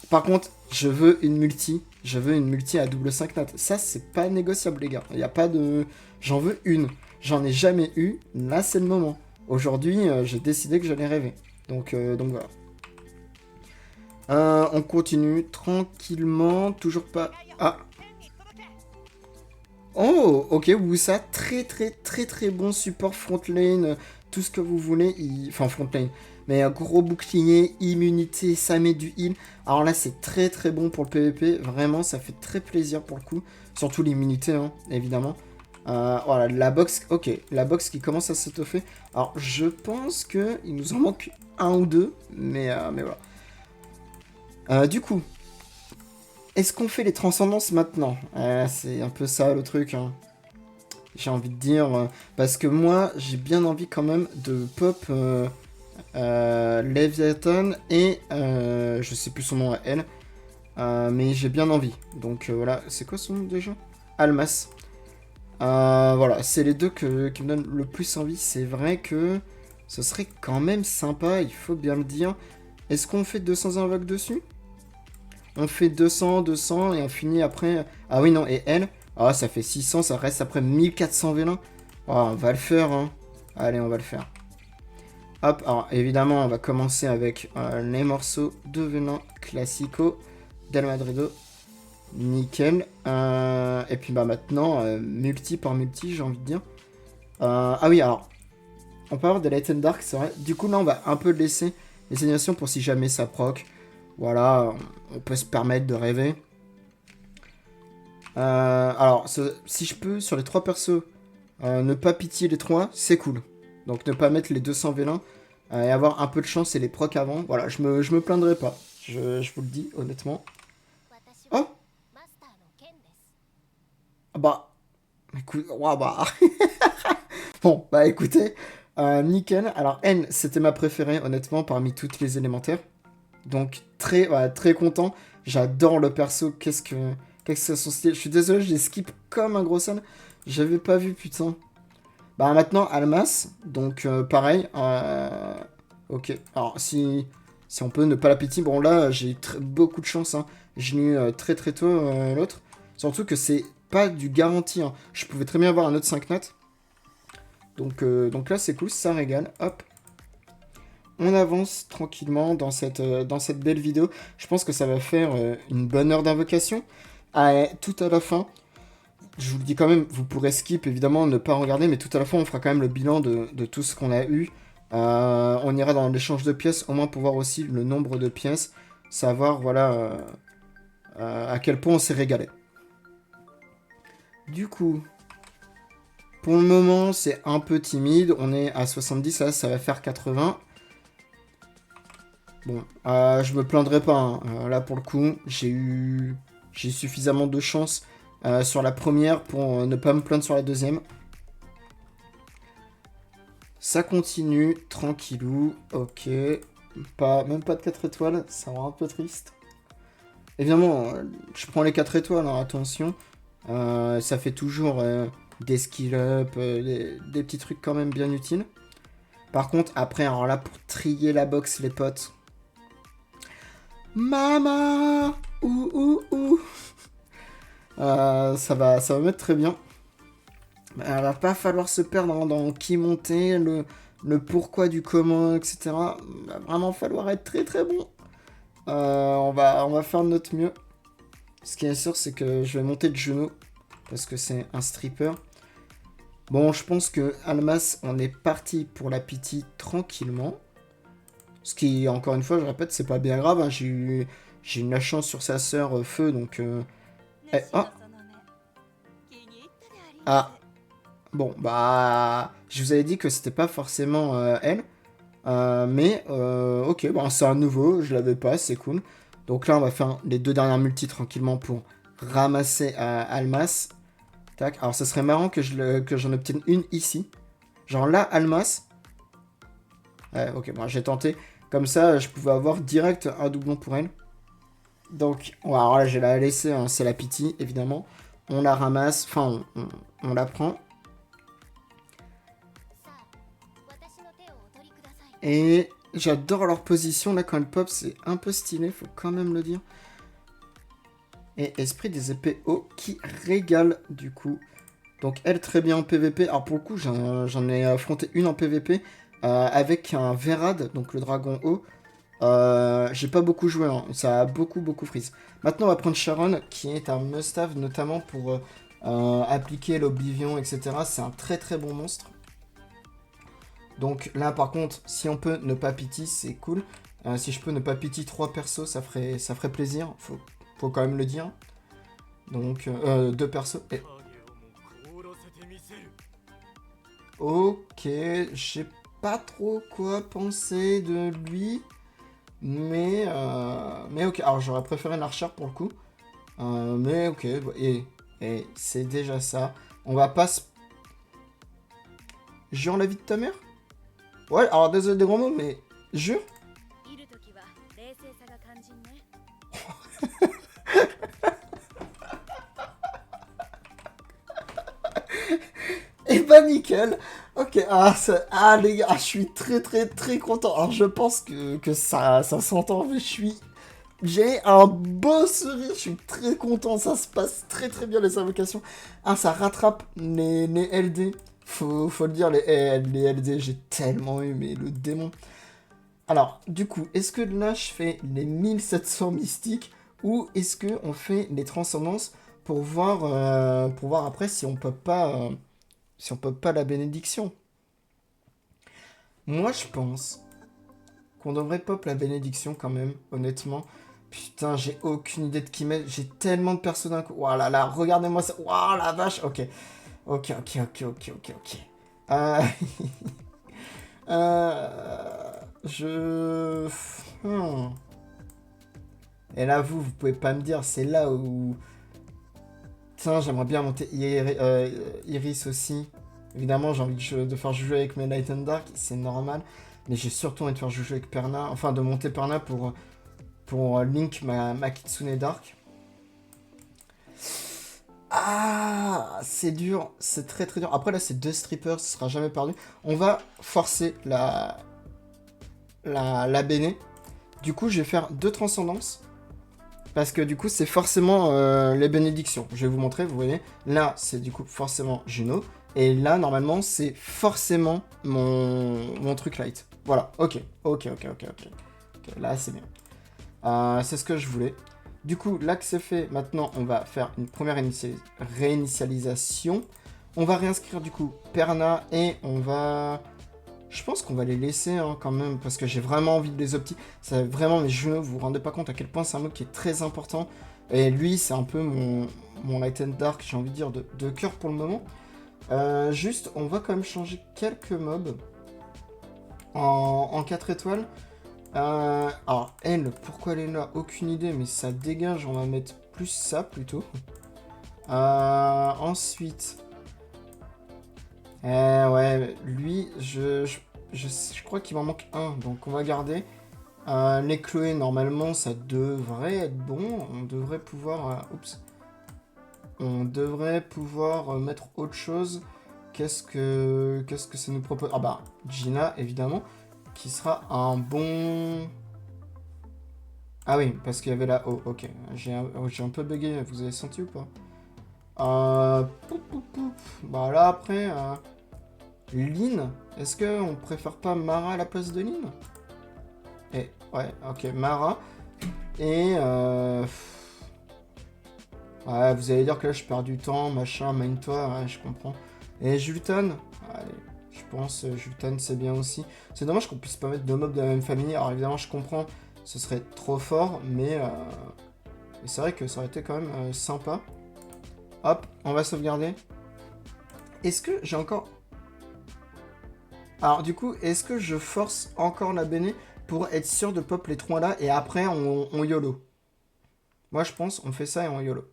Par contre, je veux une multi. Je veux une multi à double 5 notes. Ça, c'est pas négociable, les gars. Il n'y a pas de... J'en veux une. J'en ai jamais eu. Là, c'est le moment. Aujourd'hui, j'ai décidé que j'allais rêver. Donc voilà. On continue tranquillement. Toujours pas... Ah. Oh, ok, Wusa, très très très très bon support front lane, tout ce que vous voulez, enfin front lane, mais un gros bouclier, immunité, ça met du heal. Alors là, c'est très très bon pour le PvP, vraiment, ça fait très plaisir pour le coup, surtout l'immunité, hein, évidemment. Voilà, la box, ok, la box qui commence à s'étoffer. Alors, je pense que il nous en manque un ou deux, mais voilà. Du coup, est-ce qu'on fait les transcendances maintenant? C'est un peu ça le truc, hein. J'ai envie de dire, parce que moi, j'ai bien envie quand même de pop Leviathan et je sais plus son nom à elle, mais j'ai bien envie. Donc voilà, c'est quoi son nom déjà? Almas. Voilà, c'est les deux qui me donnent le plus envie. C'est vrai que ce serait quand même sympa, il faut bien le dire. Est-ce qu'on fait 200 invoques dessus? On fait 200, 200 et on finit après... Ah oui, non, et elle? Ah, ça fait 600, ça reste après 1400 vélins. Ah, on va le faire, hein. Allez, on va le faire. Hop, alors évidemment, on va commencer avec les morceaux de venin classico del Madrido. Nickel. Et puis bah maintenant, multi par multi, j'ai envie de dire. Ah oui, alors, on peut avoir des Light and Dark, c'est vrai. Du coup, là, on va un peu laisser les animations pour si jamais ça proc. Voilà, on peut se permettre de rêver. Alors, si je peux, sur les 3 persos, ne pas pitié les 3, c'est cool. Donc ne pas mettre les 200 vélins et avoir un peu de chance et les procs avant. Voilà, je me plaindrai pas. Je vous le dis, honnêtement. Oh, bah, écoute, ouah, bah. Bon, bah écoutez, nickel. Alors, N, c'était ma préférée, honnêtement, parmi toutes les élémentaires. Donc, très, voilà, très content. J'adore le perso. Qu'est-ce que c'est son style. Je suis désolé, j'ai skip comme un gros sale. J'avais pas vu, putain. Bah, maintenant, Almas. Donc, pareil. Ok. Alors, si on peut ne pas la pitié. Bon, là, j'ai eu beaucoup de chance. Hein. J'ai eu très très tôt l'autre. Surtout que c'est pas du garanti. Hein. Je pouvais très bien avoir un autre 5 notes. Donc là, c'est cool, ça régale. Hop, on avance tranquillement dans cette belle vidéo. Je pense que ça va faire une bonne heure d'invocation. Tout à la fin, je vous le dis quand même, vous pourrez skip, évidemment, ne pas regarder, mais tout à la fin, on fera quand même le bilan de tout ce qu'on a eu. On ira dans l'échange de pièces, au moins pour voir aussi le nombre de pièces, savoir, voilà, à quel point on s'est régalé. Du coup, pour le moment, c'est un peu timide. On est à 70, là, ça va faire 80. Bon, je me plaindrai pas. Hein. Là, pour le coup, j'ai suffisamment de chance sur la première pour ne pas me plaindre sur la deuxième. Ça continue, tranquillou. Ok. Même pas de 4 étoiles, ça rend un peu triste. Évidemment, je prends les 4 étoiles, hein, attention. Ça fait toujours des skill up, des petits trucs quand même bien utiles. Par contre, après, alors là, pour trier la box, les potes. Maman, ouh. Ça va mettre très bien. Il va pas falloir se perdre dans qui monter, le pourquoi du comment, etc. Il va vraiment falloir être très très bon. On va faire de notre mieux. Ce qui est sûr, c'est que je vais monter de genoux. Parce que c'est un stripper. Bon, je pense que Almas, on est parti pour la pitié tranquillement. Ce qui, encore une fois, je répète, c'est pas bien grave. Hein. J'ai eu la chance sur sa sœur Feu, donc... oh. Ah, bon, bah... Je vous avais dit que c'était pas forcément elle. Mais, ok, bon, c'est un nouveau, je l'avais pas, c'est cool. Donc là, on va faire les 2 dernières multis tranquillement pour ramasser Almas. Tac, alors ça serait marrant que j'en obtienne une ici. Genre là, Almas. Ouais, ok, bon, j'ai tenté. Comme ça, je pouvais avoir direct un doublon pour elle. Donc, alors là, je vais la laisser, hein, c'est la pitié, évidemment. On la ramasse, enfin, on la prend. Et j'adore leur position, là, quand elle pop, c'est un peu stylé, faut quand même le dire. Et esprit des épées haut qui régale, du coup. Donc, elle, très bien en PVP. Alors, pour le coup, j'en ai affronté une en PVP avec un Verad, donc le dragon haut. J'ai pas beaucoup joué, hein. Ça a beaucoup freeze. Maintenant, on va prendre Sharon, qui est un must-have, notamment pour appliquer l'Oblivion, etc. C'est un très très bon monstre. Donc là, par contre, si on peut ne pas pity, c'est cool. Si je peux ne pas pity 3 persos, ça ferait plaisir. Faut quand même le dire. Donc, 2 persos. Et... Ok, j'ai pas trop quoi penser de lui. Mais ok, alors j'aurais préféré l'archer pour le coup. Mais ok, et c'est déjà ça. On va pas se... Jure la vie de ta mère? Ouais, alors désolé des gros mots, mais jure. Et bah nickel. Ok, les gars, je suis très content. Alors je pense que ça s'entend, mais j'ai un beau sourire, je suis très content, ça se passe très bien les invocations. Ah, ça rattrape les LD. Faut le dire, les LD, j'ai tellement aimé le démon. Alors, du coup, est-ce que là je fais les 1700 mystiques ou est-ce que on fait les transcendances pour voir après si on peut pas la bénédiction? Moi, je pense qu'on devrait pop la bénédiction quand même, honnêtement. Putain, j'ai aucune idée de qui mettre. J'ai tellement de persos d'un coup. Voilà, là, regardez-moi ça. Waouh, la vache. Ok. Ok, ok, ok, ok, ok, ok. Euh... Je... Hmm. Et là, vous pouvez pas me dire, c'est là où... Putain, j'aimerais bien monter Iris aussi. Évidemment, j'ai envie de faire jouer avec mes Light and Dark, c'est normal. Mais j'ai surtout envie de faire jouer avec Perna. Enfin, de monter Perna pour Link, ma Kitsune Dark. Ah, c'est dur, c'est très très dur. Après là, c'est deux strippers, ce sera jamais perdu. On va forcer la Béné. Du coup, je vais faire deux transcendances. Parce que du coup, c'est forcément les bénédictions. Je vais vous montrer, vous voyez. Là, c'est du coup forcément Juno. Et là, normalement, c'est forcément mon truc light. Voilà, ok. Ok, ok, ok, ok. Ok, là, c'est bien. C'est ce que je voulais. Du coup, là que c'est fait, maintenant, on va faire une première réinitialisation. On va réinscrire du coup Perna et on va... Je pense qu'on va les laisser hein, quand même, parce que j'ai vraiment envie de les opti. C'est vraiment mes genoux, vous vous rendez pas compte à quel point c'est un mode qui est très important. Et lui, c'est un peu mon Light and Dark, j'ai envie de dire, de cœur pour le moment. Juste, on va quand même changer quelques mobs en 4 étoiles. Alors, elle, pourquoi elle est là? Aucune idée, mais ça dégage, on va mettre plus ça plutôt. Ensuite... ouais, lui, je crois qu'il m'en manque un, donc on va garder. Les Chloé, normalement, ça devrait être bon. On devrait pouvoir... oups. On devrait pouvoir mettre autre chose. Qu'est-ce que ça nous propose? Ah bah, Gina, évidemment, qui sera un bon... Ah oui, parce qu'il y avait la O, ok. J'ai un peu bugué, vous avez senti ou pas? Bah là, après... Lynn, est-ce qu'on préfère pas Mara à la place de Lynn? Et ouais, ok, Mara. Et ouais, vous allez dire que là je perds du temps, machin, main-toi, ouais, je comprends. Et Jultan, allez, je pense Jultan c'est bien aussi. C'est dommage qu'on puisse pas mettre deux mobs de la même famille. Alors évidemment, je comprends, ce serait trop fort, mais c'est vrai que ça aurait été quand même sympa. Hop, on va sauvegarder. Est-ce que j'ai encore... Alors du coup, est-ce que je force encore la Béné pour être sûr de pop les trois là et après on YOLO? Moi je pense on fait ça et on YOLO.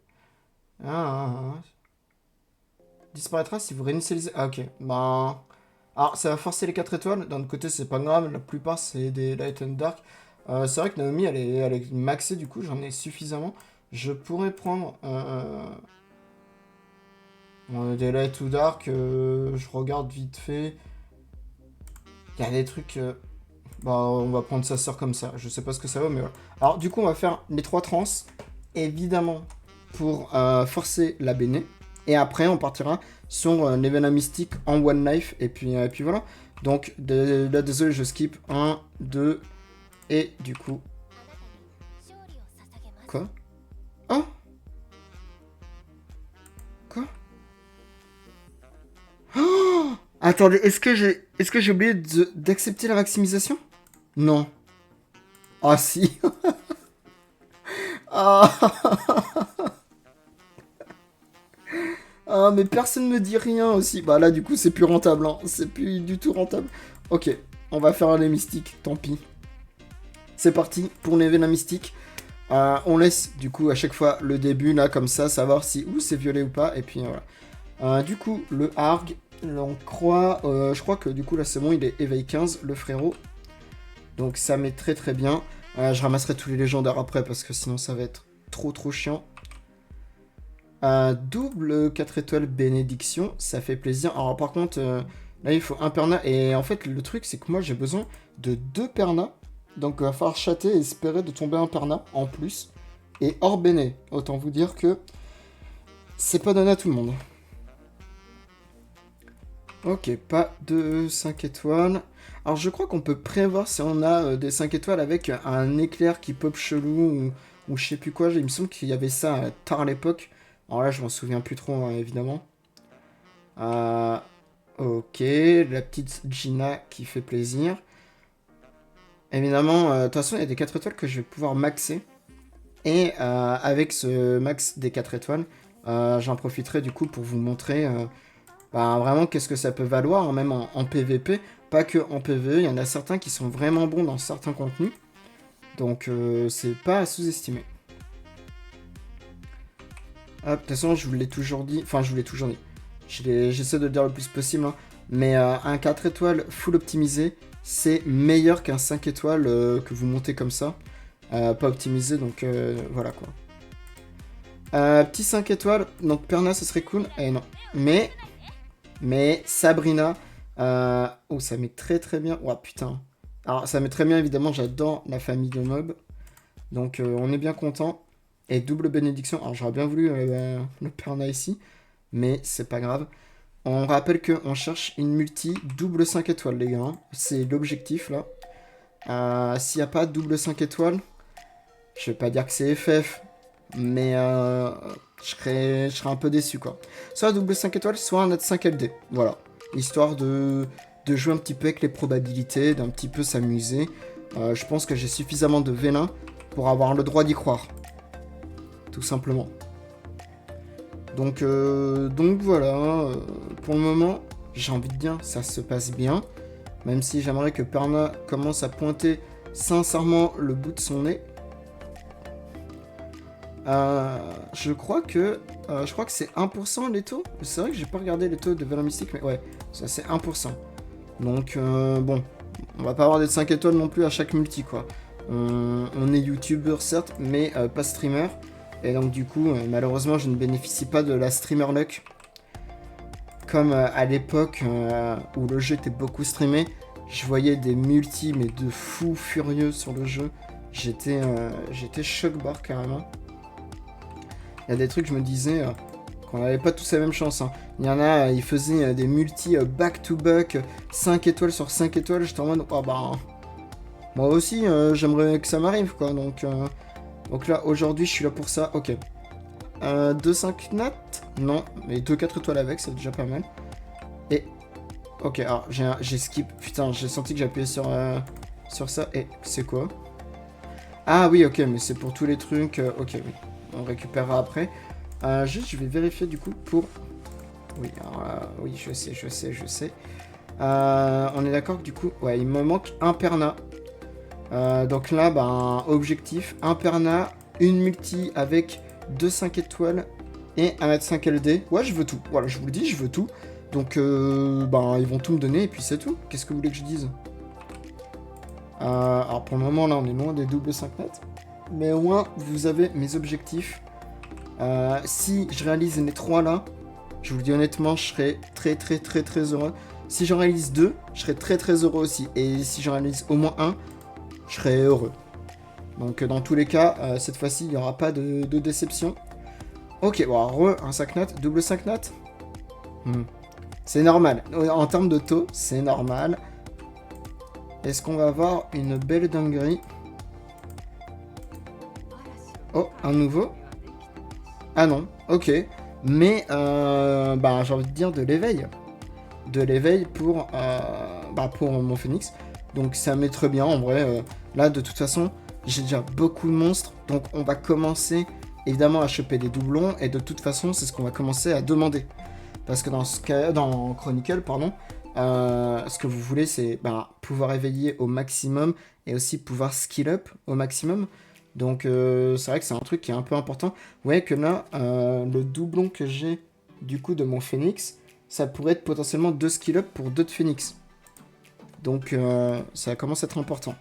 Ah. Disparaîtra si vous réinitialisez... Ah ok, ben... Alors ça va forcer les 4 étoiles, d'un autre côté c'est pas grave, la plupart c'est des Light and Dark. C'est vrai que Naomi elle est maxée du coup, j'en ai suffisamment. Je pourrais prendre des Light ou Dark, je regarde vite fait. Il y a des trucs... Bah, on va prendre sa sœur comme ça. Je sais pas ce que ça vaut, mais voilà. Alors, du coup, on va faire les 3 trans. Évidemment, pour forcer la Béné. Et après, on partira sur l'événement mystique en One Life. Et puis voilà. Donc, là, désolé, je skip. 1, 2. Et du coup... Quoi? Oh? Quoi? Oh, attendez, est-ce que j'ai oublié d'accepter la maximisation? Non. Ah si. Ah. Ah, mais personne me dit rien aussi. Bah là, du coup, c'est plus rentable. Hein. C'est plus du tout rentable. Ok, on va faire les mystiques, tant pis. C'est parti pour l'événement mystique. On laisse, du coup, à chaque fois le début, là, comme ça, savoir si c'est violet ou pas. Et puis, voilà. Du coup, le Arg, on croit... je crois que, du coup, là, c'est bon, il est éveil 15, le frérot. Donc, ça met très très bien. Je ramasserai tous les légendaires après, parce que sinon, ça va être trop chiant. Double 4 étoiles bénédiction, ça fait plaisir. Alors par contre, là il faut un perna. Et en fait, le truc c'est que moi j'ai besoin de 2 pernas. Donc il va falloir chatter et espérer de tomber un perna en plus. Et hors béné, autant vous dire que c'est pas donné à tout le monde. Ok, pas de 5 étoiles. Alors je crois qu'on peut prévoir si on a des 5 étoiles avec un éclair qui pop chelou ou je sais plus quoi. Il me semble qu'il y avait ça tard à l'époque. Alors là, je m'en souviens plus trop, hein, évidemment. Ok, la petite Gina qui fait plaisir. Évidemment, de toute façon, il y a des 4 étoiles que je vais pouvoir maxer. Et avec ce max des 4 étoiles, j'en profiterai du coup pour vous montrer bah, vraiment qu'est-ce que ça peut valoir, hein, même en PVP. Pas que en PVE, il y en a certains qui sont vraiment bons dans certains contenus. Donc c'est pas à sous-estimer. De toute façon, je vous l'ai toujours dit. Enfin, je vous l'ai toujours dit. J'essaie de le dire le plus possible. Hein. Mais un 4 étoiles full optimisé, c'est meilleur qu'un 5 étoiles que vous montez comme ça. Pas optimisé, donc voilà quoi. Petit 5 étoiles, donc Perna, ce serait cool. Et non. Mais Sabrina, oh, ça met très très bien. Oh putain. Alors, ça met très bien, évidemment, j'adore la famille de mobs. Donc, on est bien content. Et double bénédiction. Alors, j'aurais bien voulu le Perna ici, mais c'est pas grave. On rappelle qu'on cherche une multi double 5 étoiles, les gars. Hein. C'est l'objectif, là. S'il n'y a pas double 5 étoiles, je vais pas dire que c'est FF, mais je serais un peu déçu, quoi. Soit double 5 étoiles, soit un net 5 LD. Voilà. Histoire de jouer un petit peu avec les probabilités, d'un petit peu s'amuser. Je pense que j'ai suffisamment de vélin pour avoir le droit d'y croire. Tout simplement. Donc voilà. Pour le moment, j'ai envie de dire, ça se passe bien. Même si j'aimerais que Perna commence à pointer sincèrement le bout de son nez. Je crois que c'est 1% les taux. C'est vrai que j'ai pas regardé les taux de Valor Mystique, mais ouais, ça c'est 1%. Donc bon, on va pas avoir des 5 étoiles non plus à chaque multi quoi. On est youtubeur certes, mais pas streamer. Et donc du coup, malheureusement, je ne bénéficie pas de la streamer luck. Comme à l'époque où le jeu était beaucoup streamé, je voyais des multis mais de fous furieux sur le jeu. J'étais choc-barre carrément. Il y a des trucs, je me disais qu'on n'avait pas tous la même chance. Hein. Il y en a, ils faisaient des multi back-to-back, 5 étoiles sur 5 étoiles. J'étais en mode, oh bah, moi aussi, j'aimerais que ça m'arrive, quoi. Donc là, aujourd'hui, je suis là pour ça. Ok. 2-5 nat? Non, mais 2-4 étoiles avec, c'est déjà pas mal. Et, ok, alors, j'ai skip. Putain, j'ai senti que j'appuyais sur ça. Et, c'est quoi? Ah oui, ok, mais c'est pour tous les trucs. Ok, oui. On récupérera après. Juste, je vais vérifier du coup pour... Oui, alors, oui, je sais. On est d'accord que du coup, ouais, il me manque un perna. Donc là, ben, objectif, un perna, une multi avec 2-5 étoiles et un mètre 5 LD. Ouais, je veux tout. Voilà, je vous le dis, je veux tout. Donc, ben, ils vont tout me donner et puis c'est tout. Qu'est-ce que vous voulez que je dise? Alors pour le moment, là, on est loin des doubles 5 mètres. Mais au moins, vous avez mes objectifs. Si je réalise les 3 là, je vous le dis honnêtement, je serai très heureux. Si j'en réalise 2, je serai très heureux aussi. Et si j'en réalise au moins 1, je serai heureux. Donc dans tous les cas, cette fois-ci, il n'y aura pas de déception. Ok, bon, un 5 notes, double 5 notes. C'est normal. En termes de taux, c'est normal. Est-ce qu'on va avoir une belle dinguerie? Oh, un nouveau? Ah non, ok. Mais, bah, j'ai envie de dire de l'éveil. De l'éveil pour mon phoenix. Donc ça met très bien, en vrai. Là, de toute façon, j'ai déjà beaucoup de monstres. Donc on va commencer, évidemment, à choper des doublons. Et de toute façon, c'est ce qu'on va commencer à demander. Parce que dans Chronicle, pardon, ce que vous voulez, c'est pouvoir éveiller au maximum. Et aussi pouvoir skill up au maximum. Donc c'est vrai que c'est un truc qui est un peu important. Vous voyez que là, le doublon que j'ai du coup de mon phoenix, ça pourrait être potentiellement 2 skill up pour 2 de phoenix. Donc ça commence à être important.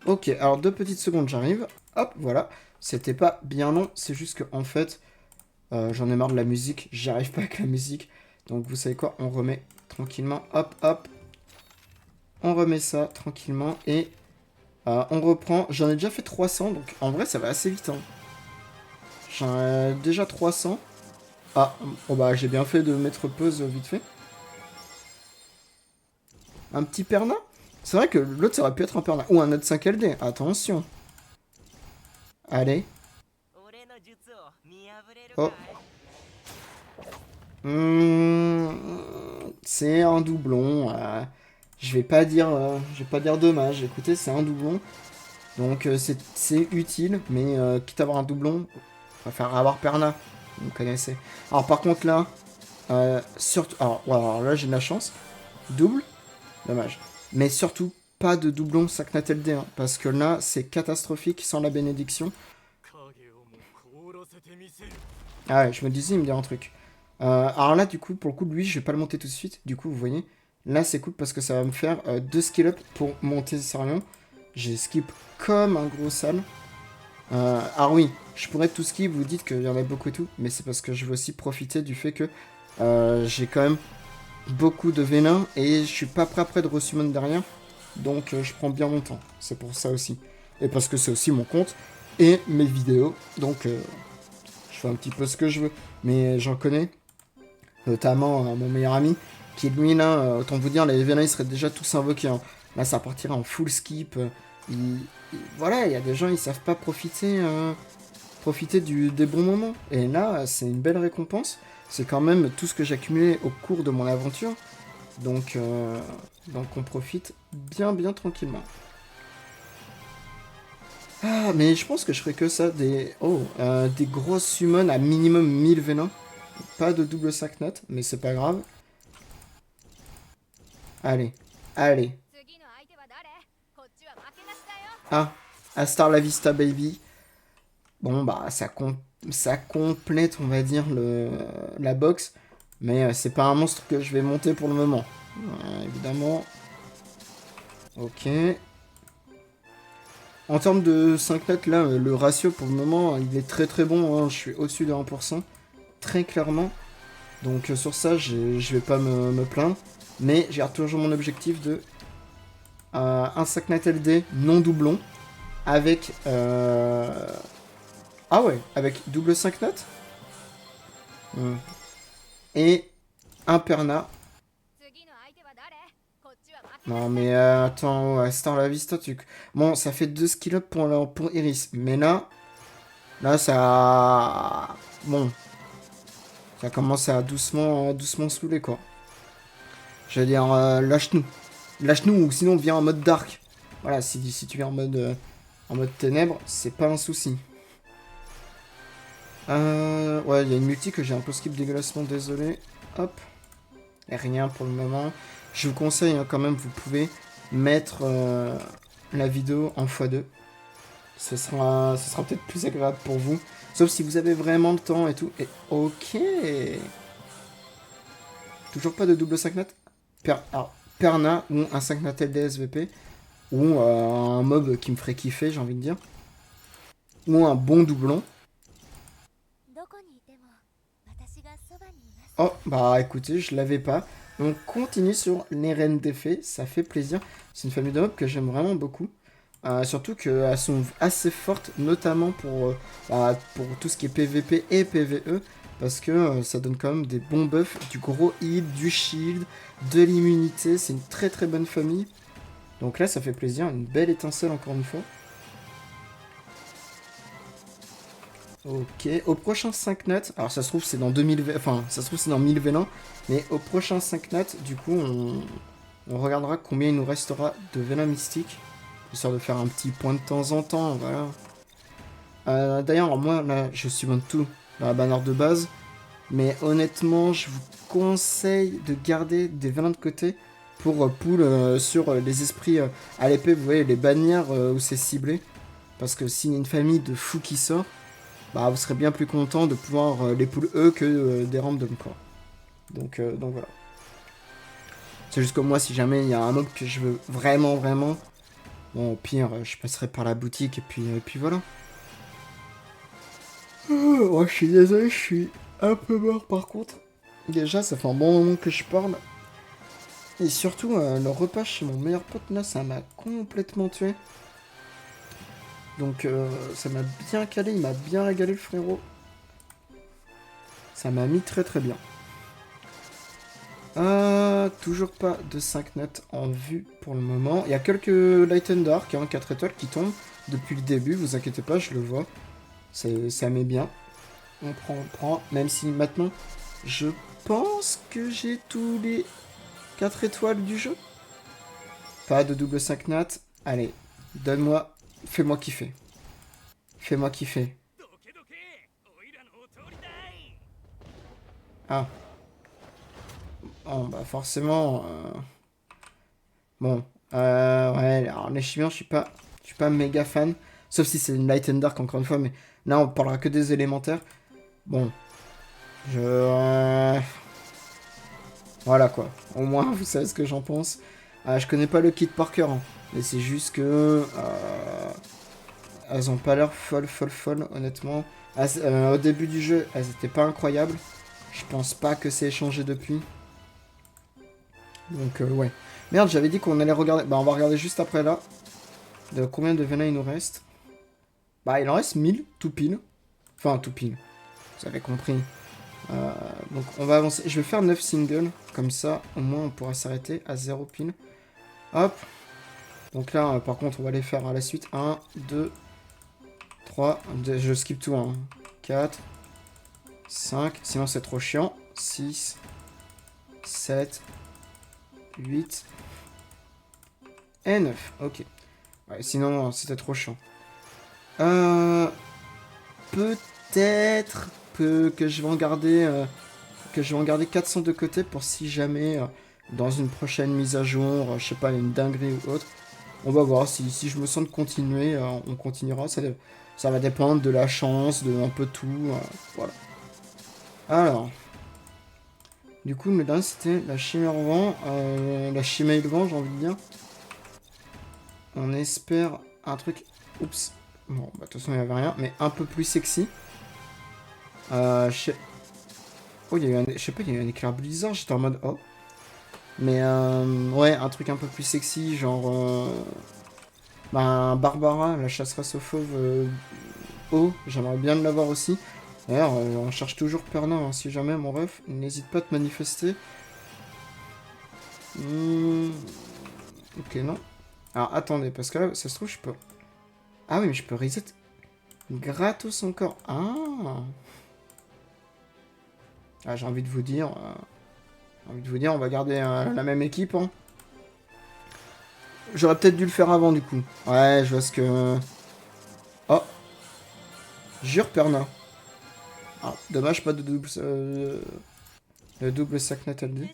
Ok, alors 2 petites secondes, j'arrive. Hop, voilà. C'était pas bien long, c'est juste que en fait, j'en ai marre de la musique, j'y arrive pas avec la musique. Donc vous savez quoi, on remet tranquillement, hop, hop. On remet ça tranquillement et... on reprend, j'en ai déjà fait 300, donc en vrai ça va assez vite. Hein. J'en ai déjà 300. Ah, bon bah j'ai bien fait de mettre pause vite fait. Un petit perna? C'est vrai que l'autre ça aurait pu être un perna. Ou un autre 5 LD, attention. Allez. Oh. C'est un doublon. Je vais pas dire dommage. Écoutez, c'est un doublon. Donc c'est utile, mais quitte à avoir un doublon, on va faire avoir Perna. Vous connaissez. Alors par contre là, surtout... Alors, ouais, alors là j'ai de la chance. Double, dommage. Mais surtout, pas de doublon Saknat LD, hein, parce que là, c'est catastrophique sans la bénédiction. Ah ouais, je me disais, il me dit un truc. Alors là, du coup, pour le coup, lui, je vais pas le monter tout de suite. Du coup, vous voyez, là, c'est cool parce que ça va me faire 2 skill up pour monter Sarion. J'ai skip comme un gros sale. Alors oui, je pourrais tout skip, vous dites qu'il y en a beaucoup et tout, mais c'est parce que je veux aussi profiter du fait que j'ai quand même beaucoup de venin et je suis pas prêt après de resummon derrière. Donc je prends bien mon temps. C'est pour ça aussi. Et parce que c'est aussi mon compte et mes vidéos. Donc je fais un petit peu ce que je veux. Mais j'en connais. Notamment mon meilleur ami. Qui lui là, autant vous dire, les vélins ils seraient déjà tous invoqués. Hein. Là ça partirait en full skip. Voilà, il y a des gens ils savent pas profiter des bons moments. Et là c'est une belle récompense. C'est quand même tout ce que j'ai accumulé au cours de mon aventure. Donc on profite bien tranquillement. Ah, mais je pense que je ferai que ça. Des grosses summons à minimum 1000 vélins. Pas de double sac note, mais c'est pas grave. Allez, allez. Ah, Astar la Vista Baby. Bon, bah, ça complète, on va dire, la box. Mais c'est pas un monstre que je vais monter pour le moment. Évidemment. Ok. En termes de 5 notes, là, le ratio pour le moment, il est très bon. Hein. Je suis au-dessus de 1%. Très clairement. Donc sur ça, je vais pas me plaindre. Mais j'ai toujours mon objectif de un Saknat LD non doublon. Avec... Ah ouais, avec double 5 notes. Et un Perna. Non mais attends, ouais, Star la Vista, tu... Bon, ça fait 2 skill up pour Iris. Mais là ça... Bon, ça commence à doucement saouler quoi. J'allais dire, lâche-nous. Lâche-nous ou sinon viens en mode dark. Voilà, si tu viens en mode ténèbres, c'est pas un souci. Ouais, il y a une multi que j'ai un peu skip dégueulassement, désolé. Hop. Et rien pour le moment. Je vous conseille hein, quand même, vous pouvez mettre la vidéo en x2. Ce sera peut-être plus agréable pour vous. Sauf si vous avez vraiment le temps et tout. Et ok. Toujours pas de double 5 notes. Alors, Perna ou un 5 notes LDSVP. Ou un mob qui me ferait kiffer, j'ai envie de dire. Ou un bon doublon. Oh, bah écoutez, je l'avais pas. On continue sur les reines des fées, ça fait plaisir. C'est une famille de mobs que j'aime vraiment beaucoup. Surtout qu'elles sont assez fortes, notamment pour tout ce qui est PVP et PVE. Parce que ça donne quand même des bons buffs, du gros heal, du shield, de l'immunité. C'est une très bonne famille. Donc là, ça fait plaisir. Une belle étincelle encore une fois. Ok, au prochain 5 notes, alors ça se trouve c'est dans 2000, enfin ça se trouve c'est dans 1000 vélins, mais au prochain 5 notes, du coup on regardera combien il nous restera de vélins mystiques, histoire de faire un petit point de temps en temps, voilà. D'ailleurs moi là je suis bon tout dans la bannière de base, mais honnêtement je vous conseille de garder des vélins de côté pour pull sur les esprits à l'épée, vous voyez les bannières où c'est ciblé, parce que s'il y a une famille de fous qui sort, bah vous serez bien plus content de pouvoir les pull eux que des random quoi. Donc voilà. C'est juste que moi si jamais il y a un mob que je veux vraiment, bon au pire je passerai par la boutique et puis voilà. Oh, je suis désolé, je suis un peu mort par contre. Déjà ça fait un bon moment que je parle. Et surtout le repas chez mon meilleur pote là ça m'a complètement tué. Donc ça m'a bien calé, il m'a bien régalé le frérot. Ça m'a mis très bien. Toujours pas de 5 notes en vue pour le moment. Il y a quelques Light and Dark, hein, 4 étoiles qui tombent depuis le début, vous inquiétez pas, je le vois. Ça met bien. On prend, même si maintenant, je pense que j'ai tous les 4 étoiles du jeu. Pas de double 5 notes. Allez, donne-moi Fais-moi kiffer. Fais-moi kiffer. Ah. Bon, bah forcément... Bon. Ouais, alors les chimiens, je suis pas méga fan. Sauf si c'est une Light and Dark, encore une fois, mais là, on parlera que des élémentaires. Bon. Je... Voilà, quoi. Au moins, vous savez ce que j'en pense. Je connais pas le kit par cœur, hein, mais c'est juste que... elles ont pas l'air folles, honnêtement. Au début du jeu, elles étaient pas incroyables. Je pense pas que c'est échangé depuis. Donc, ouais. Merde, j'avais dit qu'on allait regarder... Bah, on va regarder juste après, là. De combien de venin il nous reste. Bah, il en reste 1000, tout pile. Enfin, tout pile. Vous avez compris. Donc, on va avancer. Je vais faire 9 singles. Comme ça, au moins, on pourra s'arrêter à 0 pile. Hop. Donc là, par contre, on va les faire à la suite. 1, 2, 3. Je skip tout. 1, 4, 5. Sinon, c'est trop chiant. 6, 7, 8 et 9. Ok. Ouais, sinon, c'était trop chiant. Peut-être que je vais en garder... que je vais en garder 400 de côté pour si jamais, dans une prochaine mise à jour, je sais pas, une dinguerie ou autre. On va voir, si je me sens de continuer, on continuera. Ça va dépendre de la chance, de un peu tout. Voilà. Alors, du coup, le dernier, c'était la chimère au vent. La chimère au vent, j'ai envie de dire. On espère un truc... Oups. Bon, bah, de toute façon, il n'y avait rien. Mais un peu plus sexy. Oh, il y a eu un... Je sais pas, il y a eu un éclair blizzard. J'étais en mode... Oh. Mais ouais, un truc un peu plus sexy, genre... Bah, Barbara, la chasseresse aux fauves haut, j'aimerais bien l'avoir aussi. D'ailleurs, on cherche toujours Perna, hein, si jamais, mon ref, n'hésite pas à te manifester. Ok, non. Alors, attendez, parce que là, ça se trouve, je peux... Ah oui, mais je peux reset gratos encore. Ah, j'ai envie de vous dire... on va garder la même équipe, hein. J'aurais peut-être dû le faire avant, du coup. Ouais, je vois ce que... Oh, jure Perna. Ah, dommage, pas de double... le double Saknet LD.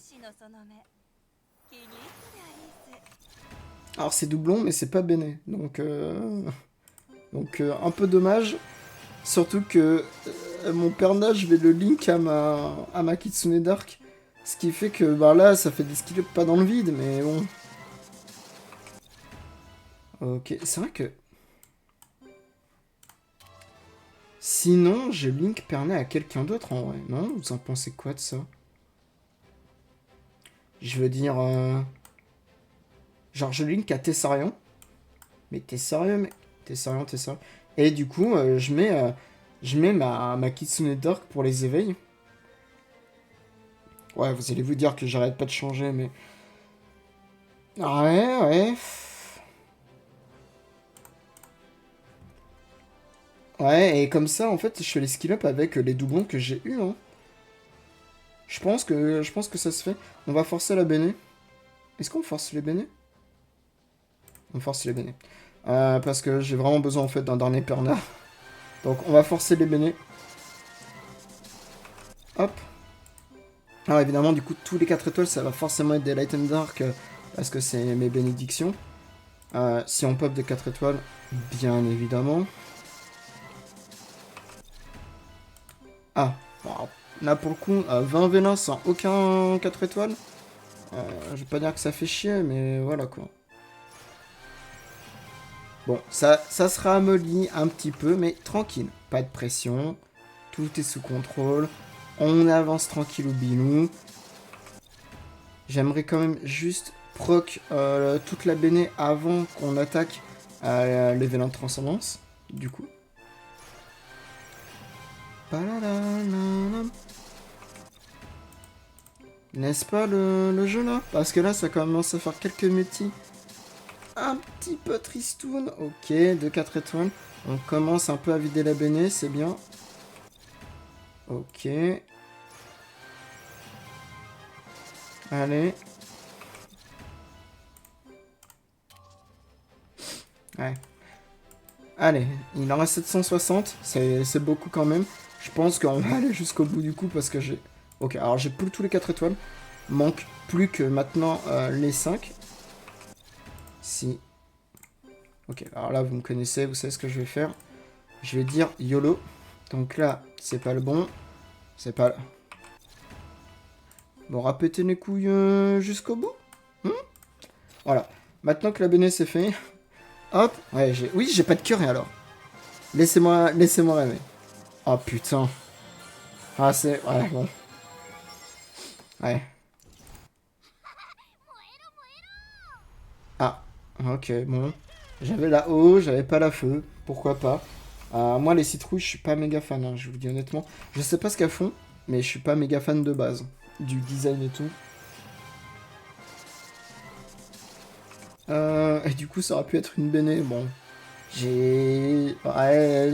Alors, c'est doublon, mais c'est pas Béné. Donc, un peu dommage. Surtout que mon Perna, je vais le link à ma Kitsune Dark. Ce qui fait que, bah là, ça fait des skills pas dans le vide, mais bon. Ok, c'est vrai que... Sinon, je link Perna à quelqu'un d'autre, en vrai. Non, vous en pensez quoi de ça? Je veux dire... Genre, je link à Tessarion. Mais t'es sérieux, mec? T'es sérieux, t'es sérieux? Et du coup, je mets ma Kitsune Dark pour les éveils. Ouais, vous allez vous dire que j'arrête pas de changer, mais... Ouais, ouais. Ouais, et comme ça, en fait, je fais les skill up avec les doublons que j'ai eu, hein. Je pense que ça se fait. On va forcer la Béné. Est-ce qu'on force les Béné? On force les Béné. Parce que j'ai vraiment besoin, en fait, d'un dernier Perna. Donc, on va forcer les Béné. Hop. Alors, évidemment, du coup, tous les 4 étoiles, ça va forcément être des Light and Dark, parce que c'est mes bénédictions. Si on pop des 4 étoiles, bien évidemment. Ah, bon, là pour le coup, 20 vélins sans aucun 4 étoiles. Je vais pas dire que ça fait chier, mais voilà quoi. Bon, ça sera amolli un petit peu, mais tranquille. Pas de pression. Tout est sous contrôle. On avance tranquille au bilou. J'aimerais quand même juste proc toute la béné avant qu'on attaque les vélins de transcendance. Du coup. N'est-ce pas le jeu là? Parce que là, ça commence à faire quelques métiers un petit peu tristoun. Ok, de 4 étoiles. On commence un peu à vider la béné, c'est bien. Ok. Allez. Ouais. Allez, il en reste 760. C'est beaucoup quand même. Je pense qu'on va aller jusqu'au bout du coup parce que j'ai... Ok, alors j'ai plus tous les 4 étoiles. Manque plus que maintenant les 5. Si. Ok, alors là, vous me connaissez, vous savez ce que je vais faire. Je vais dire YOLO. Donc là, c'est pas le bon. C'est pas... Bon, répéter les couilles jusqu'au bout. Voilà. Maintenant que la béné c'est fait. Hop. Ouais, oui, j'ai pas de curé alors. Laissez-moi rêver. Oh putain. Ah, c'est... Ouais, bon. Ouais. Ah. Ok, bon. J'avais la eau, j'avais pas la feu. Pourquoi pas. Moi, les citrouilles, je suis pas méga fan, hein, je vous le dis honnêtement. Je sais pas ce qu'elles font, mais je suis pas méga fan de base. Du design et tout. Et du coup, ça aurait pu être une béné. Bon. Ouais,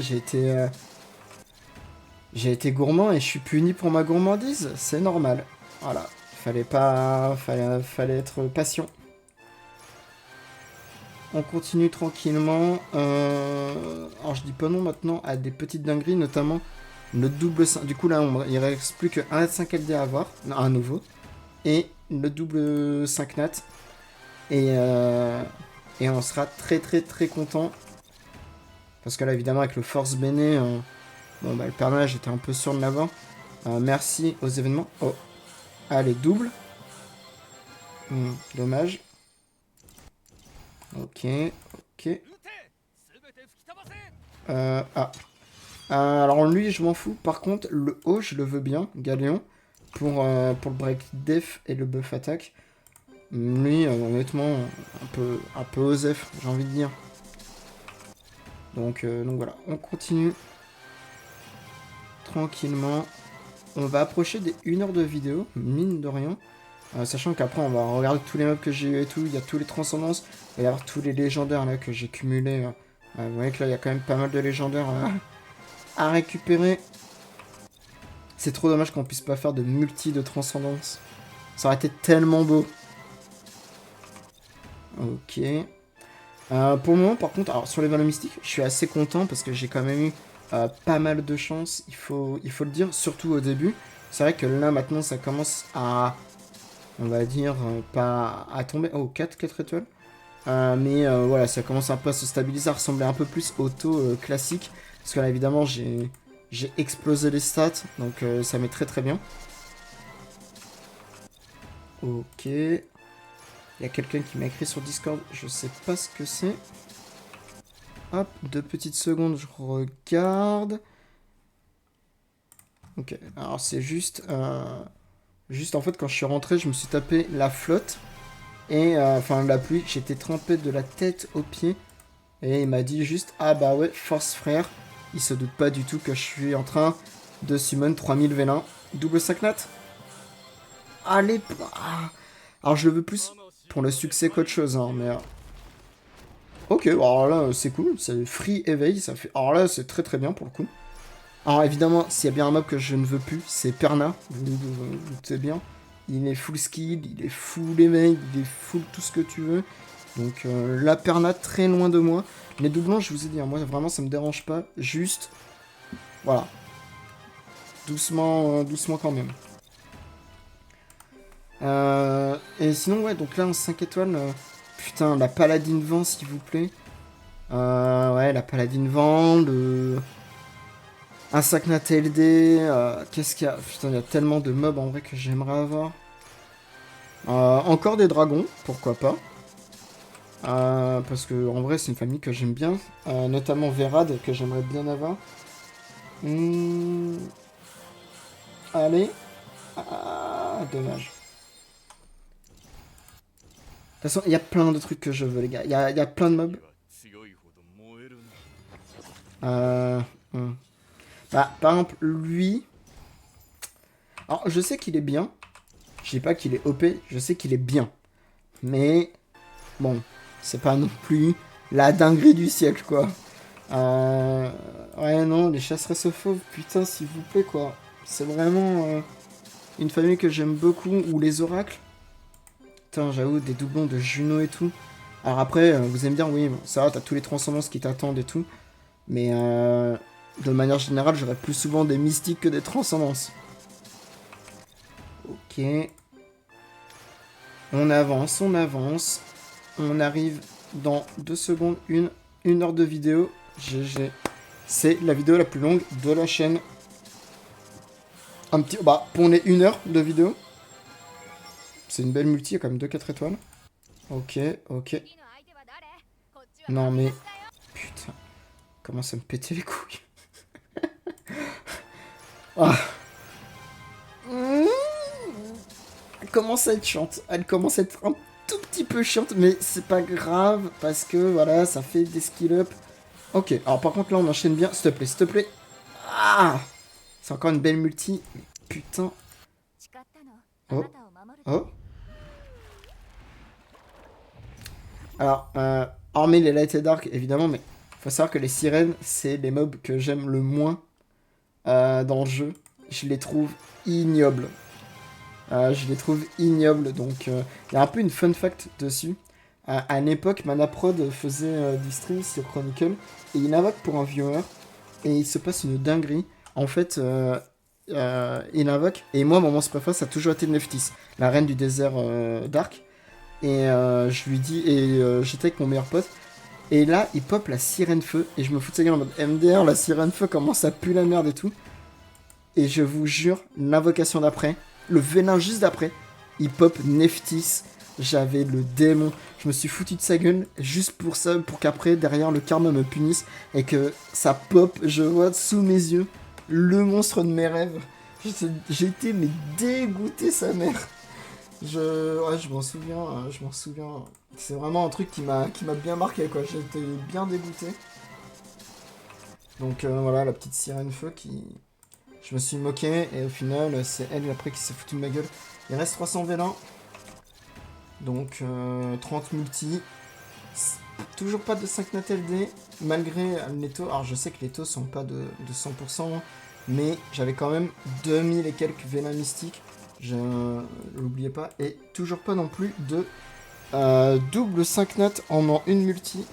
j'ai été gourmand et je suis puni pour ma gourmandise. C'est normal. Voilà. Fallait pas... Fallait être patient. On continue tranquillement. Alors, je dis pas non maintenant à des petites dingueries, notamment notre double 5. Du coup, là, il reste plus que 1,5 LD à avoir. Non, un nouveau. Et le double 5 nat. Et on sera très très très content. Parce que là, évidemment, avec le Force Béné, bon, bah, le Père Noël, j'étais un peu sûr de l'avoir. Merci aux événements. Oh, allez, double. Dommage. Ok, ok. Ah. Alors lui, je m'en fous. Par contre, le haut, je le veux bien, Galéon, pour le break def et le buff attaque. Lui, honnêtement, un peu osef, j'ai envie de dire. Donc voilà, on continue tranquillement. On va approcher des 1 heure de vidéo, mine de rien. Sachant qu'après, on va regarder tous les mobs que j'ai eu et tout. Il y a tous les transcendances. Il va y avoir tous les légendaires là que j'ai cumulés. Vous voyez que là, il y a quand même pas mal de légendaires à récupérer. C'est trop dommage qu'on puisse pas faire de multi de transcendance. Ça aurait été tellement beau. Ok. Pour le moment, par contre, alors sur les valeurs mystiques, je suis assez content parce que j'ai quand même eu pas mal de chance, il faut le dire, surtout au début. C'est vrai que là, maintenant, ça commence à, on va dire, pas à tomber. Oh, 4 étoiles. Mais voilà, ça commence un peu à se stabiliser, à ressembler un peu plus au taux classique. Parce que là, évidemment, j'ai explosé les stats, donc ça m'est très très bien. Ok. Il y a quelqu'un qui m'a écrit sur Discord, je sais pas ce que c'est. Hop, 2 petites secondes, je regarde. Ok, alors c'est juste... Juste en fait, quand je suis rentré, je me suis tapé la flotte. Et enfin la pluie, j'étais trempé de la tête aux pieds. Et il m'a dit juste, ah bah ouais, force frère. Il se doute pas du tout que je suis en train de summon 3000 vélins. Double 5 nat. Allez, alors je le veux plus pour le succès qu'autre chose, hein, mais... Ok, alors là, c'est cool, c'est free éveil, ça fait... Alors là, c'est très très bien pour le coup. Alors évidemment, s'il y a bien un mob que je ne veux plus, c'est Perna, vous doutez bien. Il est full skill, il est full éveil, il est full tout ce que tu veux. Donc la Perna, très loin de moi. Les doublons, je vous ai dit, hein, moi vraiment ça me dérange pas, juste... Voilà. Doucement, doucement quand même. Et sinon, ouais, donc là, en 5 étoiles... putain, la Paladine Vent, s'il vous plaît. Ouais, la Paladine Vent, un Sakna TLD, qu'est-ce qu'il y a? Putain, il y a tellement de mobs en vrai que j'aimerais avoir. Encore des dragons, pourquoi pas. Parce que en vrai, c'est une famille que j'aime bien. Notamment Verad, que j'aimerais bien avoir. Allez. Dommage. De toute façon, il y a plein de trucs que je veux, les gars. Il y a plein de mobs. Bah, par exemple, lui... Alors, je sais qu'il est bien. Je dis pas qu'il est OP, je sais qu'il est bien. Mais, bon, c'est pas non plus la dinguerie du siècle, quoi. Ouais, non, les chasseresses aux fauves, putain, s'il vous plaît, quoi. C'est vraiment une famille que j'aime beaucoup. Ou les oracles. Putain, j'avoue, des doublons de Juno et tout. Alors après, vous allez me dire, oui, ça va, t'as tous les transcendances qui t'attendent et tout. Mais de manière générale, j'aurais plus souvent des mystiques que des transcendances. Ok. On avance, on avance. On arrive dans 2 secondes, une heure de vidéo. GG. C'est la vidéo la plus longue de la chaîne. Un petit... Bah, pour on est 1 heure de vidéo. C'est une belle multi, il y a quand même 2-4 étoiles. Ok, ok. Non mais... Putain. Commence à me péter les couilles. Ah. Elle commence à être chiante. Elle commence à être un tout petit peu chiante, mais c'est pas grave, parce que, voilà, ça fait des skill-up. Ok, alors par contre, là, on enchaîne bien. S'il te plaît, s'il te plaît. Ah. C'est encore une belle multi. Mais putain. Oh. Oh. Alors, hormis les Light et Dark, évidemment, mais faut savoir que les sirènes, c'est les mobs que j'aime le moins dans le jeu. Je les trouve ignobles. Je les trouve ignobles, donc il y a un peu une fun fact dessus. À l'époque, Manaprod faisait du stream sur Chronicle, et il invoque pour un viewer, et il se passe une dinguerie. En fait, il invoque, et moi, mon monstre préféré, ça a toujours été Nephthys, la reine du désert dark. Et je lui dis, et j'étais avec mon meilleur pote, et là, il pop la sirène feu, et je me fous de sa gueule en mode MDR, la sirène feu commence à puer la merde et tout. Et je vous jure, l'invocation d'après, le venin juste d'après, il pop Nephthys. J'avais le démon. Je me suis foutu de sa gueule juste pour ça, pour qu'après, derrière, le karma me punisse et que ça pop. Je vois sous mes yeux le monstre de mes rêves. J'étais mais dégoûté sa mère. Ouais, je m'en souviens, je m'en souviens. C'est vraiment un truc qui m'a bien marqué, quoi. J'étais bien dégoûté. Donc voilà, la petite sirène feu qui... Je me suis moqué, et au final, c'est elle après qui s'est foutue de ma gueule. Il reste 300 vélins. Donc 30 multi. Toujours pas de 5 nat LD, malgré les taux. Alors je sais que les taux sont pas de 100%, mais j'avais quand même 2000 et quelques vélins mystiques. N'oubliez pas. Et toujours pas non plus de double 5 nat en une multi.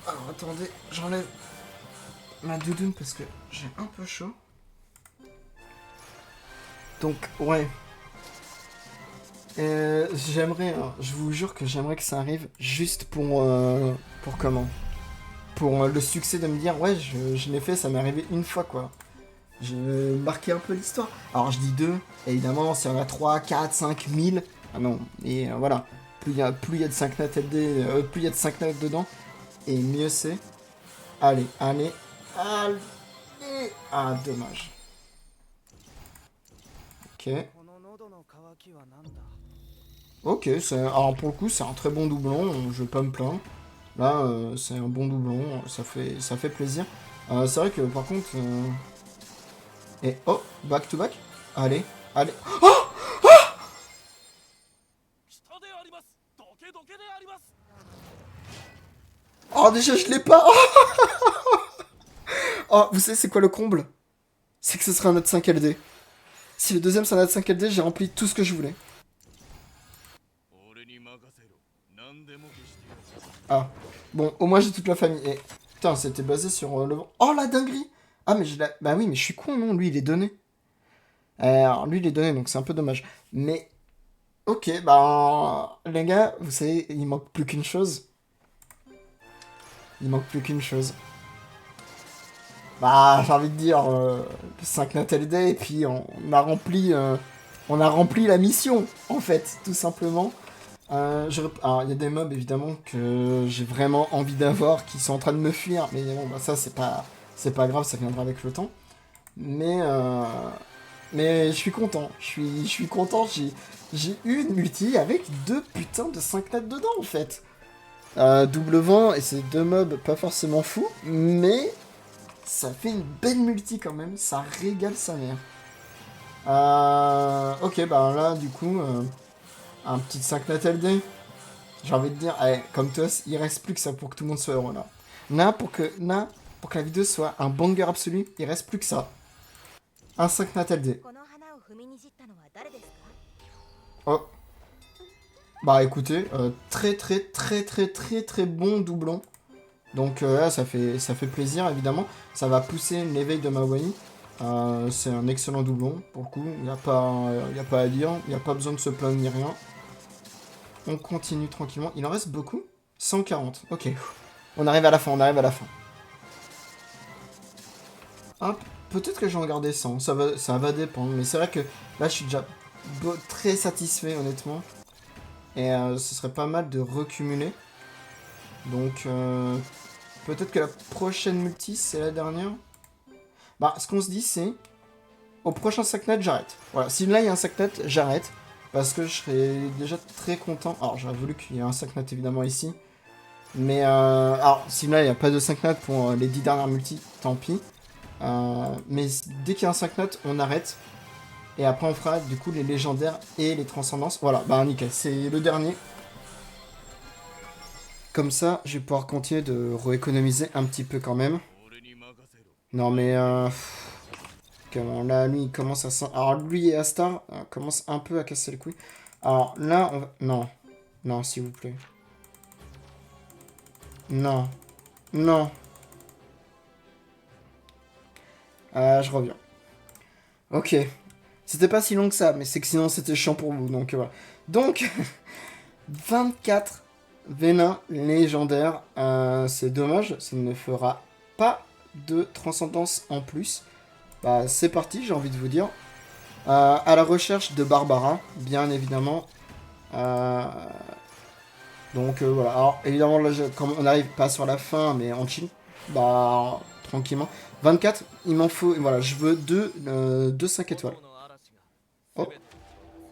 Alors attendez, j'enlève ma doudoune parce que j'ai un peu chaud. Donc ouais. J'aimerais, hein, je vous jure que j'aimerais que ça arrive juste pour comment? Pour le succès de me dire, ouais, je l'ai fait, ça m'est arrivé une fois, quoi. J'ai marqué un peu l'histoire. Alors, je dis 2, évidemment, si on a 3, 4, 5, 1000, ah non, et voilà. Plus il y a de 5 notes LD, plus il y a de 5 notes dedans, et mieux c'est. Allez, allez, allez. Ah, dommage. Ok. Ok, alors pour le coup, c'est un très bon doublon, je vais pas me plaindre. Là, c'est un bon doublon, ça fait plaisir. C'est vrai que par contre... Et oh, back to back. Allez, allez. Oh, oh déjà, je l'ai pas. Oh, vous savez, c'est quoi le comble? C'est que ce sera un autre 5 LD. Si le deuxième c'est un autre 5 LD, j'ai rempli tout ce que je voulais. Ah, bon, au moins j'ai toute la famille. Et putain, c'était basé sur le... Oh, la dinguerie. Ah, mais je l'ai... Bah oui, mais je suis con, non? Lui, il est donné. Alors, lui, il est donné, donc c'est un peu dommage. Mais, ok, bah... Les gars, vous savez, il manque plus qu'une chose. Il manque plus qu'une chose. Bah, j'ai envie de dire... 5 Natal Day, et puis on a rempli la mission, en fait, tout simplement. Alors, il y a des mobs évidemment que j'ai vraiment envie d'avoir qui sont en train de me fuir, mais bon, bah, ça c'est pas grave, ça viendra avec le temps. Mais, mais je suis content, je suis content, j'ai eu une multi avec 2 putains de 5 nats dedans en fait. Double vent et c'est 2 mobs pas forcément fous, mais ça fait une belle multi quand même, ça régale sa mère. Ok, bah là du coup, un petit 5 nat LD. J'ai envie de dire, allez, comme toi, il reste plus que ça pour que tout le monde soit heureux là. Pour que la vidéo soit un banger absolu, il reste plus que ça. Un 5 Natal D. Oh. Bah écoutez, très très très très très très bon doublon. Donc là, ça fait plaisir, évidemment. Ça va pousser l'éveil de Mawani. C'est un excellent doublon, pour le coup. Il n'y a pas à dire. Il n'y a pas besoin de se plaindre ni rien. On continue tranquillement. Il en reste beaucoup? 140. Ok. On arrive à la fin, on arrive à la fin. Hop. Peut-être que j'en gardais 100. Ça va dépendre. Mais c'est vrai que là, je suis déjà très satisfait, honnêtement. Et ce serait pas mal de recumuler. Donc, peut-être que la prochaine multi, c'est la dernière. Bah, ce qu'on se dit, c'est... Au prochain sac-net, j'arrête. Voilà, si là, il y a un sac-net, j'arrête. Parce que je serais déjà très content. Alors, j'aurais voulu qu'il y ait un sac-net, évidemment, ici. Mais, alors, si là, il n'y a pas de sac-net pour les 10 dernières multis, tant pis. Mais dès qu'il y a un sac-net, on arrête. Et après, on fera, du coup, les légendaires et les transcendances. Voilà, bah, nickel. C'est le dernier. Comme ça, je vais pouvoir continuer de rééconomiser un petit peu quand même. Non, mais... Comment, là, lui, il commence à... Alors, lui et Astar commencent un peu à casser les couilles. Alors, là, on va... Non. Non, s'il vous plaît. Non. Non. Je reviens. Ok. C'était pas si long que ça, mais c'est que sinon, c'était chiant pour vous, donc voilà. Donc, 24 Vénin légendaires. C'est dommage, ça ne fera pas de transcendance en plus. Bah, c'est parti, j'ai envie de vous dire. À la recherche de Barbara, bien évidemment. Donc voilà. Alors évidemment, là, comme on n'arrive pas sur la fin, mais on chill. Bah, tranquillement. 24, il m'en faut. Voilà, je veux deux 5 étoiles. Oh.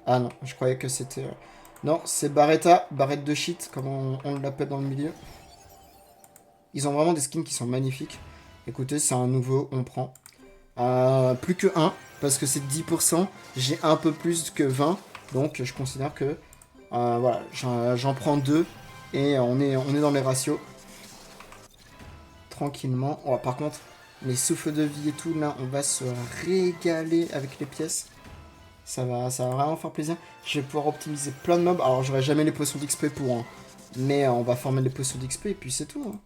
Ah non, je croyais que c'était. Non, c'est Barretta, barrette de shit, comme on l'appelle dans le milieu. Ils ont vraiment des skins qui sont magnifiques. Écoutez, c'est un nouveau, on prend. Plus que 1, parce que c'est 10%. J'ai un peu plus que 20. Donc je considère que voilà, j'en prends 2. Et on est dans les ratios. Tranquillement. Oh, par contre, les souffles de vie et tout, là, on va se régaler avec les pièces. Ça va vraiment faire plaisir. Je vais pouvoir optimiser plein de mobs. Alors j'aurai jamais les potions d'XP pour. Hein. Mais on va former les potions d'XP et puis c'est tout. Hein.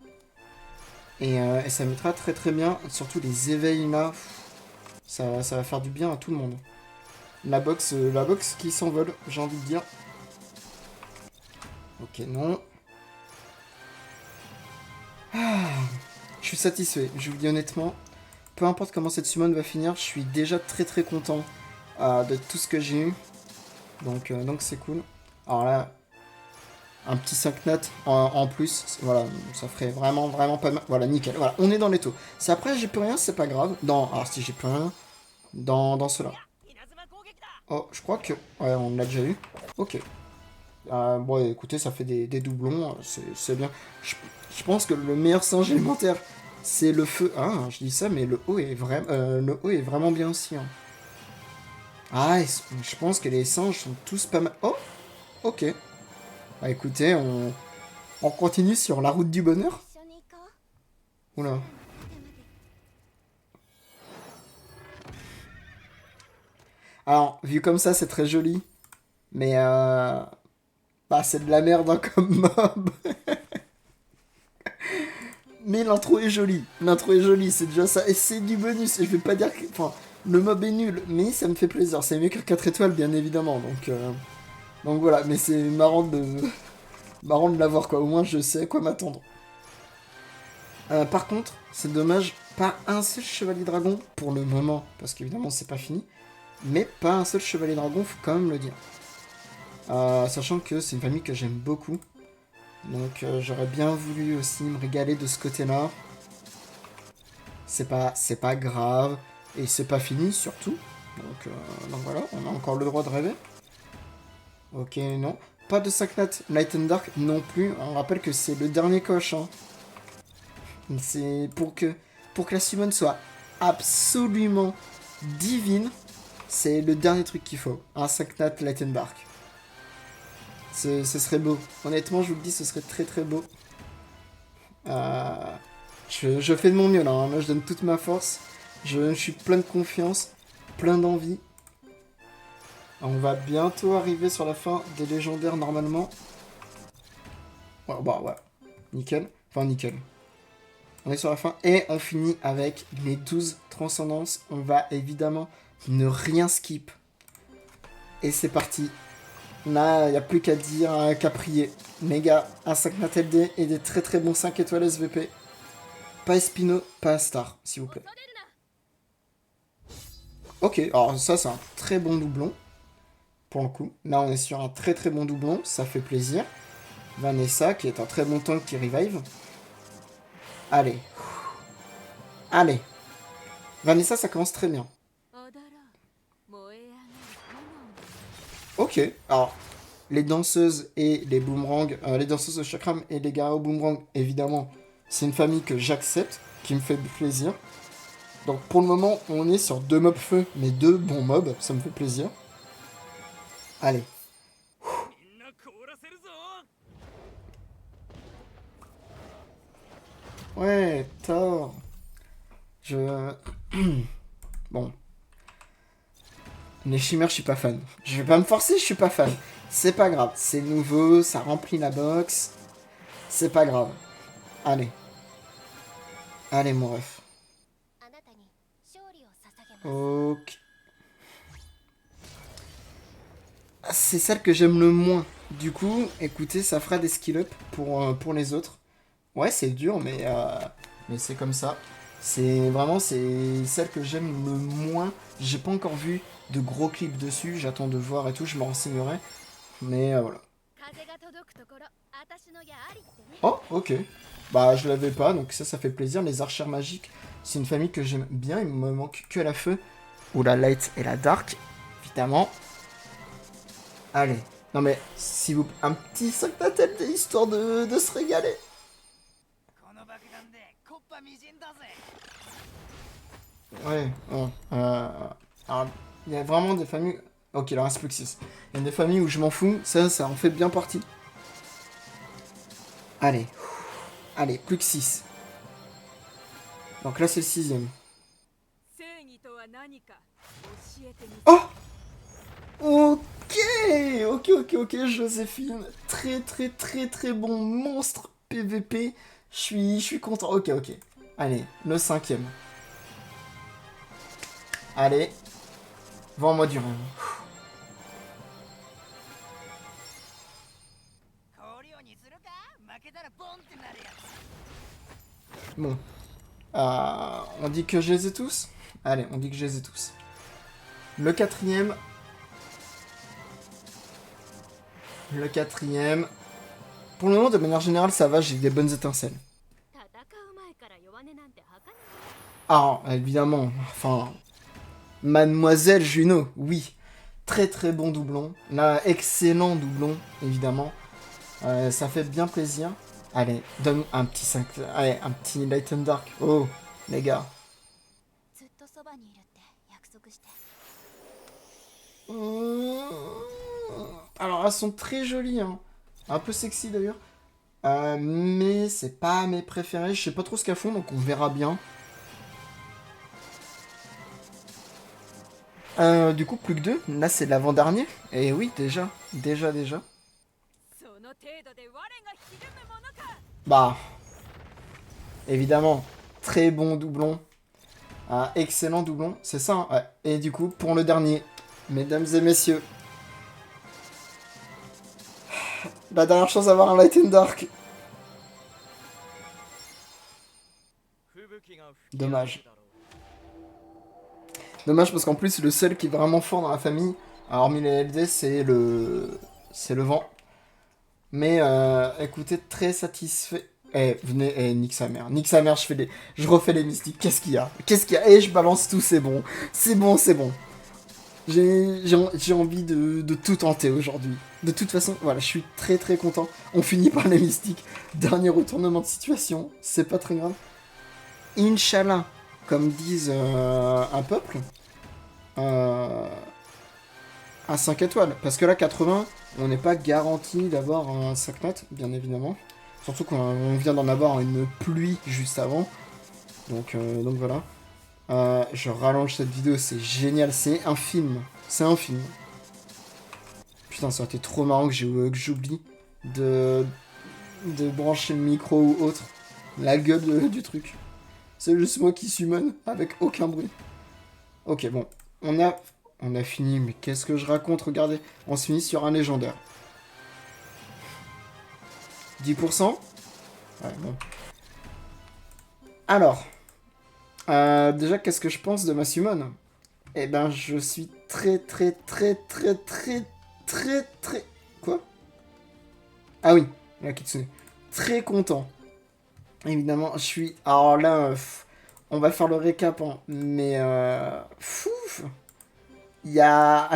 Et ça mettra très très bien. Surtout les éveils là. Ça va faire du bien à tout le monde. La box qui s'envole, j'ai envie de dire. Ok, non. Ah, je suis satisfait, je vous dis honnêtement. Peu importe comment cette summon va finir, je suis déjà très très content de tout ce que j'ai eu. Donc c'est cool. Alors là, un petit 5 nat en plus, voilà, ça ferait vraiment vraiment pas mal. Voilà, nickel. Voilà, on est dans les taux. Si après j'ai plus rien, c'est pas grave. Alors si j'ai plus rien, dans cela. Oh, je crois que... Ouais, on l'a déjà eu. Ok. Bon, écoutez, ça fait des doublons, c'est bien. Je pense que le meilleur singe élémentaire, c'est le feu. Ah, je dis ça, mais le haut est vraiment bien aussi. Hein. Ah, je pense que les singes sont tous pas mal. Oh, ok. Bah écoutez, on continue sur la route du bonheur. Oula. Alors, vu comme ça, c'est très joli. Mais, bah, c'est de la merde hein, comme mob. Mais l'intro est jolie. L'intro est jolie, c'est déjà ça. Et c'est du bonus. Et je vais pas dire que. Enfin, le mob est nul, mais ça me fait plaisir. C'est mieux que 4 étoiles, bien évidemment. Donc voilà, mais c'est marrant de l'avoir, quoi. Au moins, je sais à quoi m'attendre. Par contre, c'est dommage, pas un seul chevalier dragon pour le moment, parce qu'évidemment, c'est pas fini. Mais pas un seul chevalier dragon, faut quand même le dire. Sachant que c'est une famille que j'aime beaucoup. Donc j'aurais bien voulu aussi me régaler de ce côté-là. C'est pas grave. Et c'est pas fini, surtout. Donc voilà, on a encore le droit de rêver. Ok, non. Pas de Saknat Light and Dark non plus. On rappelle que c'est le dernier coche. Hein. C'est pour que la summon soit absolument divine. C'est le dernier truc qu'il faut. Un Saknat Light and Dark. Ce serait beau. Honnêtement, je vous le dis, ce serait très très beau. Je fais de mon mieux là. Hein. Là, je donne toute ma force. Je suis plein de confiance, plein d'envie. On va bientôt arriver sur la fin des légendaires normalement. Ouais, bah ouais. Nickel. Enfin, nickel. On est sur la fin. Et on finit avec les 12 transcendances. On va évidemment ne rien skip. Et c'est parti. Là, il n'y a plus qu'à dire, qu'à prier. Les gars, un 5 nat LD et des très très bons 5 étoiles SVP. Pas Espino, pas Star, s'il vous plaît. Ok, alors ça c'est un très bon doublon. Pour le coup. Là, on est sur un très très bon doublon. Ça fait plaisir. Vanessa, qui est un très bon tank qui revive. Allez. Allez. Vanessa, ça commence très bien. Ok. Alors, les danseuses et les boomerangs, les danseuses de chakram et les gars au boomerang, évidemment, c'est une famille que j'accepte, qui me fait plaisir. Donc, pour le moment, on est sur 2 mobs feu, mais 2 bons mobs. Ça me fait plaisir. Allez. Ouais, Thor. Je... Bon. Les chimères, je suis pas fan. Je vais pas me forcer, je suis pas fan. C'est pas grave. C'est nouveau, ça remplit la box. C'est pas grave. Allez. Allez, mon ref. Ok. C'est celle que j'aime le moins. Du coup, écoutez, ça fera des skill-up pour les autres. Ouais, c'est dur, mais c'est comme ça. C'est celle que j'aime le moins. J'ai pas encore vu de gros clips dessus. J'attends de voir et tout, je me renseignerai. Mais voilà. Oh, ok. Bah, je l'avais pas, donc ça fait plaisir. Les archères magiques, c'est une famille que j'aime bien. Il me manque que la feu, ou la light et la dark, évidemment. Allez. Non mais, si vous... Un petit 5 natel histoire de se régaler. Ouais, bon. Alors, il y a vraiment des familles... Ok, il en reste plus que 6. Il y a des familles où je m'en fous. Ça en fait bien partie. Allez. Allez, plus que 6. Donc là, c'est le 6ème. Oh! Ok! Ok, Joséphine. Très, très, très, très bon monstre PVP. Je suis content. Ok. Allez, le 5ème. Allez. Vends-moi du rêve. Bon. On dit que je les ai tous? Allez, on dit que je les ai tous. Le 4ème. Le 4ème. Pour le moment, de manière générale, ça va, j'ai des bonnes étincelles. Ah, évidemment. Enfin, Mademoiselle Juno, oui. Très très bon doublon. Là, excellent doublon, évidemment. Ça fait bien plaisir. Allez, donne un petit 5... Allez, un petit Light and Dark. Oh, les gars. Alors, elles sont très jolies, hein. Un peu sexy, d'ailleurs. Mais c'est pas mes préférés. Je sais pas trop ce qu'elles font, donc on verra bien. Du coup, plus que 2. Là, c'est l'avant-dernier. Et oui, déjà. Bah, évidemment, très bon doublon. Un excellent doublon, c'est ça, hein, ouais. Et du coup, pour le dernier, mesdames et messieurs, la dernière chance d'avoir un Light and Dark. Dommage. Dommage parce qu'en plus, le seul qui est vraiment fort dans la famille, hormis les LD, c'est le vent. Mais écoutez, très satisfait. Eh, venez, nique sa mère. Nique sa mère, je refais les mystiques. Qu'est-ce qu'il y a? Eh, je balance tout, c'est bon. C'est bon. J'ai envie de tout tenter aujourd'hui. De toute façon, voilà, je suis très très content. On finit par les mystiques. Dernier retournement de situation, c'est pas très grave. Inch'Allah, comme disent un peuple, un 5 étoiles. Parce que là, 80, on n'est pas garanti d'avoir un 5 notes, bien évidemment. Surtout qu'on vient d'en avoir une pluie juste avant. Donc voilà. Je rallonge cette vidéo, c'est génial. C'est un film. Putain, ça aurait été trop marrant que j'oublie de brancher le micro ou autre. La gueule du truc. C'est juste moi qui summon avec aucun bruit. Ok, bon. On a fini, mais qu'est-ce que je raconte? Regardez, on se finit sur un légendaire. 10%. Ouais, bon. Alors, déjà, qu'est-ce que je pense de ma summon? Eh ben, je suis très... Quoi? Ah oui, la Kitsune. Très content. Évidemment, je suis... Alors là, on va faire le récap, hein. Mais... Fouf. Il y a...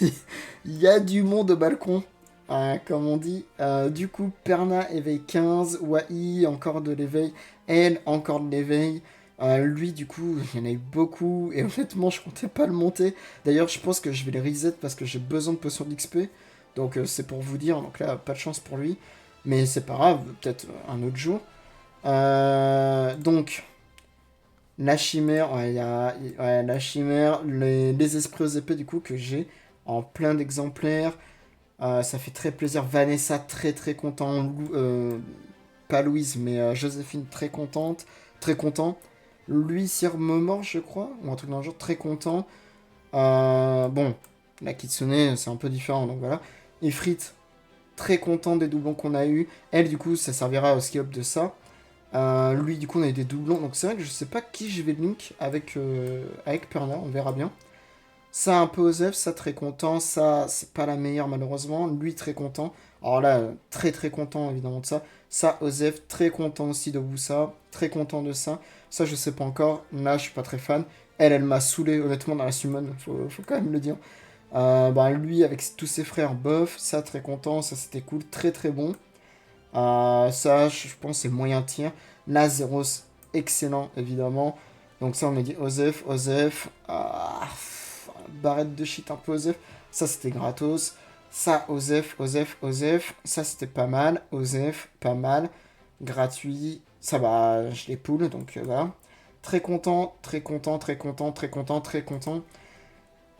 Il y a du monde au balcon, comme on dit. Du coup, Perna éveille 15, Wai encore de l'éveil, elle encore de l'éveil. Lui, du coup, il y en a eu beaucoup, et honnêtement, je comptais pas le monter. D'ailleurs, je pense que je vais les reset parce que j'ai besoin de potions d'XP. Donc, c'est pour vous dire, donc là, pas de chance pour lui. Mais c'est pas grave, peut-être un autre jour. Donc, la chimère, ouais, ouais, la chimère, les esprits aux épées, du coup, que j'ai en plein d'exemplaires. Ça fait très plaisir. Vanessa, très content. Pas Louise, mais Joséphine, très contente. Très content. Lui, Sir Momor, je crois, ou un truc dans le genre, très content. Bon, la Kitsune, c'est un peu différent, donc voilà. Ifrit, très content des doublons qu'on a eu. Elle, du coup, ça servira au ski-up de ça. Lui, du coup, on a eu des doublons. Donc c'est vrai que je sais pas qui je vais link avec Perna, on verra bien. Ça, un peu Osef, ça très content. Ça, c'est pas la meilleure malheureusement. Lui, très content. Alors là, très content évidemment de ça. Ça, Osef, très content aussi de Woosa. Très content de ça. Ça, je sais pas encore. Là, je suis pas très fan. Elle m'a saoulé honnêtement dans la summon. Faut quand même le dire. Bah, lui, avec tous ses frères, bof. Ça, très content. Ça, c'était cool. Très bon. Ça, je pense, c'est moyen tir. Là, Zeros, excellent évidemment. Donc ça, on a dit Osef. Barrette de shit un peu Osef. Ça, c'était gratos. Ça, Osef. Ça, c'était pas mal. Osef, pas mal. Gratuit. Ça va, je les poule, donc voilà. Très content.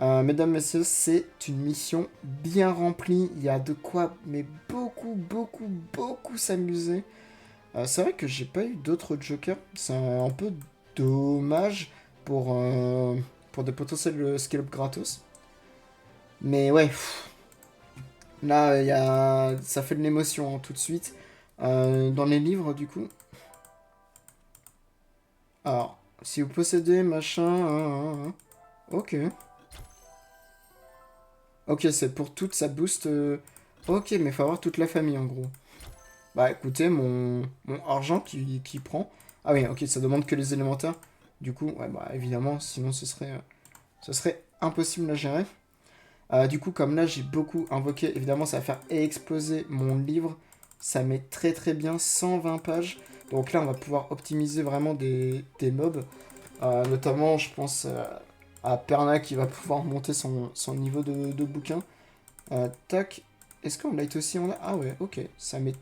Mesdames, messieurs, c'est une mission bien remplie. Il y a de quoi, mais beaucoup s'amuser. C'est vrai que j'ai pas eu d'autres jokers. C'est un peu dommage pour des potentiels scale-up gratos. Mais ouais, là, ça fait de l'émotion hein, tout de suite. Dans les livres, du coup. Alors, si vous possédez machin. Ok. Ok, c'est pour toute sa boost. Ok, mais faut avoir toute la famille en gros. Bah écoutez, mon argent qui prend. Ah oui, ok, ça demande que les élémentaires. Du coup, ouais, bah évidemment, sinon ce serait impossible à gérer. Du coup, comme là j'ai beaucoup invoqué, évidemment ça va faire exploser mon livre. Ça met très bien, 120 pages. Donc là, on va pouvoir optimiser vraiment des mobs. Notamment, je pense à Perna qui va pouvoir monter son niveau de bouquin. Tac. Est-ce qu'en light aussi on a... Ah ouais, ok. Ça met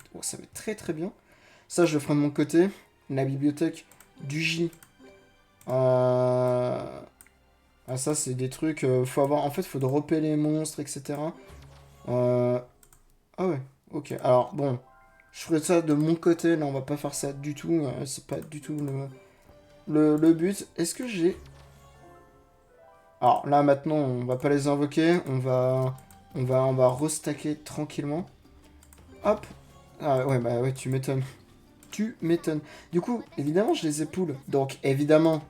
très bien. Ça, je le ferai de mon côté. La bibliothèque du J. Ah, ça, c'est des trucs... faut avoir... En fait, faut dropper les monstres, etc. Euh, Ah ouais, ok. Alors, bon. Je ferai ça de mon côté. Là, on va pas faire ça du tout. C'est pas du tout le but. Est-ce que j'ai... Alors, là, maintenant, on va pas les invoquer. On va restacker tranquillement. Hop. Ah ouais, bah ouais, tu m'étonnes. Tu m'étonnes. Du coup, évidemment, je les époule. Donc, évidemment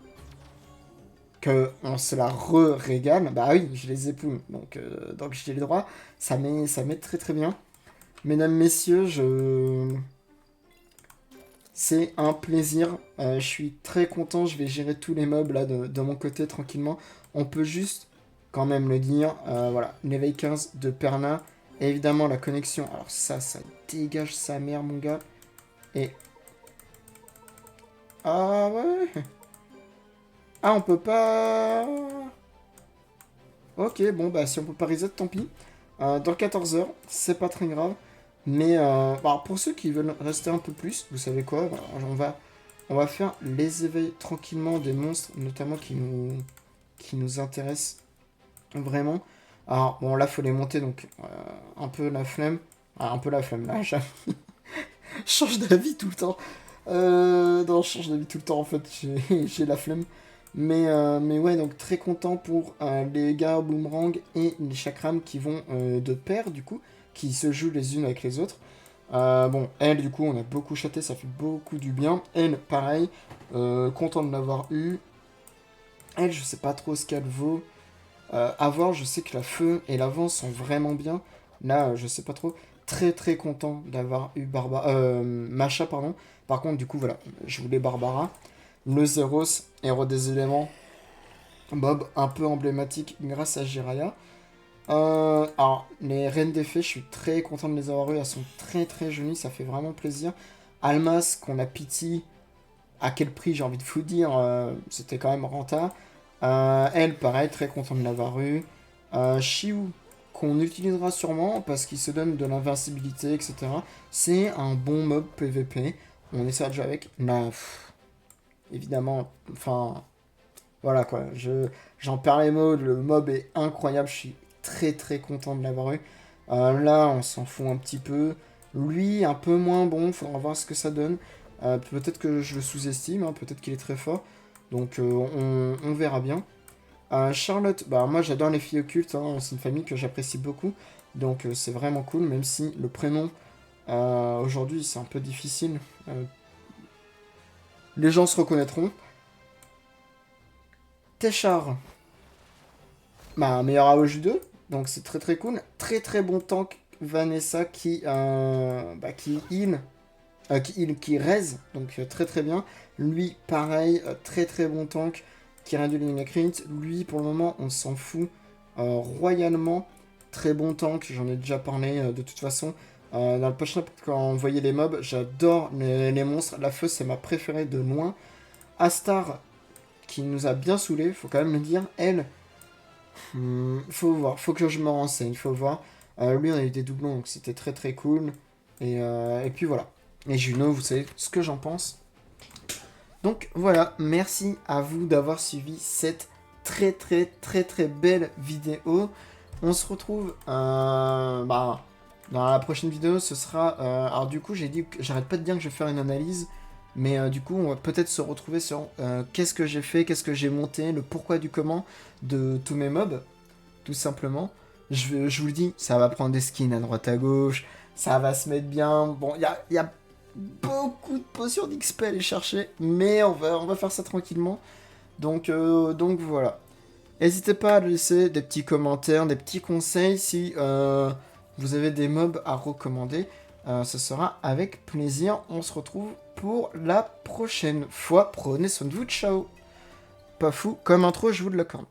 que on se la régale. Bah oui, je les époule. Donc j'ai les droits. Ça met très bien. Mesdames, messieurs, c'est un plaisir. Je suis très content. Je vais gérer tous les mobs là de mon côté tranquillement. On peut juste quand même le dire. Voilà, l'éveil 15 de Perna. Et évidemment, la connexion. Alors ça dégage sa mère, mon gars. Et... Ah ouais. Ah, on peut pas... Ok, bon, bah si on peut pas reset, tant pis. Dans 14 heures, c'est pas très grave. Mais bah, pour ceux qui veulent rester un peu plus, vous savez quoi, bah, on va faire les éveils tranquillement des monstres, notamment qui nous intéressent vraiment. Alors, bon, là, faut les monter, donc un peu la flemme. Ah, un peu la flemme, là, je change d'avis tout le temps. Non, je change d'avis tout le temps en fait, j'ai la flemme. Mais ouais, donc très content pour les gars Boomerang et les Chakram qui vont de pair du coup, qui se jouent les unes avec les autres. Bon, elle du coup, on a beaucoup chaté, ça fait beaucoup du bien. Elle, pareil, content de l'avoir eu. Elle, je sais pas trop ce qu'elle vaut. À voir, je sais que la feu et l'avant sont vraiment bien. Là, je sais pas trop. Très très content d'avoir eu Masha, pardon. Par contre, du coup, voilà, je voulais Barbara. Le Zeros, héros des éléments. Bob, un peu emblématique grâce à Jiraya. Alors, les Reines des Fées, je suis très content de les avoir eues. Elles sont très très jolies, ça fait vraiment plaisir. Almas, qu'on a pitié. À quel prix, j'ai envie de vous dire, c'était quand même renta. Elle, pareil, très content de l'avoir eu. Shiu, qu'on utilisera sûrement parce qu'il se donne de l'invincibilité, etc. C'est un bon mob PVP. On essaie de jouer avec. Là, évidemment, enfin, voilà quoi. J'en perds les mots, le mob est incroyable. Je suis très très content de l'avoir eu. Là, on s'en fout un petit peu. Lui, un peu moins bon, faudra voir ce que ça donne. Peut-être que je le sous-estime, hein, peut-être qu'il est très fort. Donc on verra bien. Charlotte, bah moi j'adore les filles occultes, hein, c'est une famille que j'apprécie beaucoup. Donc c'est vraiment cool, même si le prénom aujourd'hui c'est un peu difficile. Les gens se reconnaîtront. Téchar, bah meilleur AOJ 2, donc c'est très très cool. Très très bon tank Vanessa qui heal. Qui raise, donc très très bien. Lui, pareil, très très bon tank, qui réduit les crit. Lui, pour le moment, on s'en fout royalement. Très bon tank, j'en ai déjà parlé de toute façon. Dans le patch note, quand on voyait les mobs, j'adore les monstres. La feu, c'est ma préférée de loin. Astar, qui nous a bien saoulé, faut quand même le dire. Elle, faut voir, faut que je me renseigne, faut voir. Lui, on a eu des doublons, donc c'était très très cool. Et puis voilà. Et Juno, vous savez ce que j'en pense. Donc voilà, merci à vous d'avoir suivi cette très très très très belle vidéo. On se retrouve dans la prochaine vidéo, ce sera... alors du coup, j'ai dit que j'arrête pas de dire que je vais faire une analyse, mais du coup, on va peut-être se retrouver sur qu'est-ce que j'ai fait, qu'est-ce que j'ai monté, le pourquoi du comment de tous mes mobs, tout simplement. Je vous le dis, ça va prendre des skins à droite à gauche, ça va se mettre bien. Bon, il y a beaucoup de potions d'XP à aller chercher, mais on va faire ça tranquillement. Donc voilà. N'hésitez pas à laisser des petits commentaires, des petits conseils si vous avez des mobs à recommander. Ce sera avec plaisir. On se retrouve pour la prochaine fois. Prenez soin de vous. Ciao. Pas fou, comme intro, je vous le l'accorde.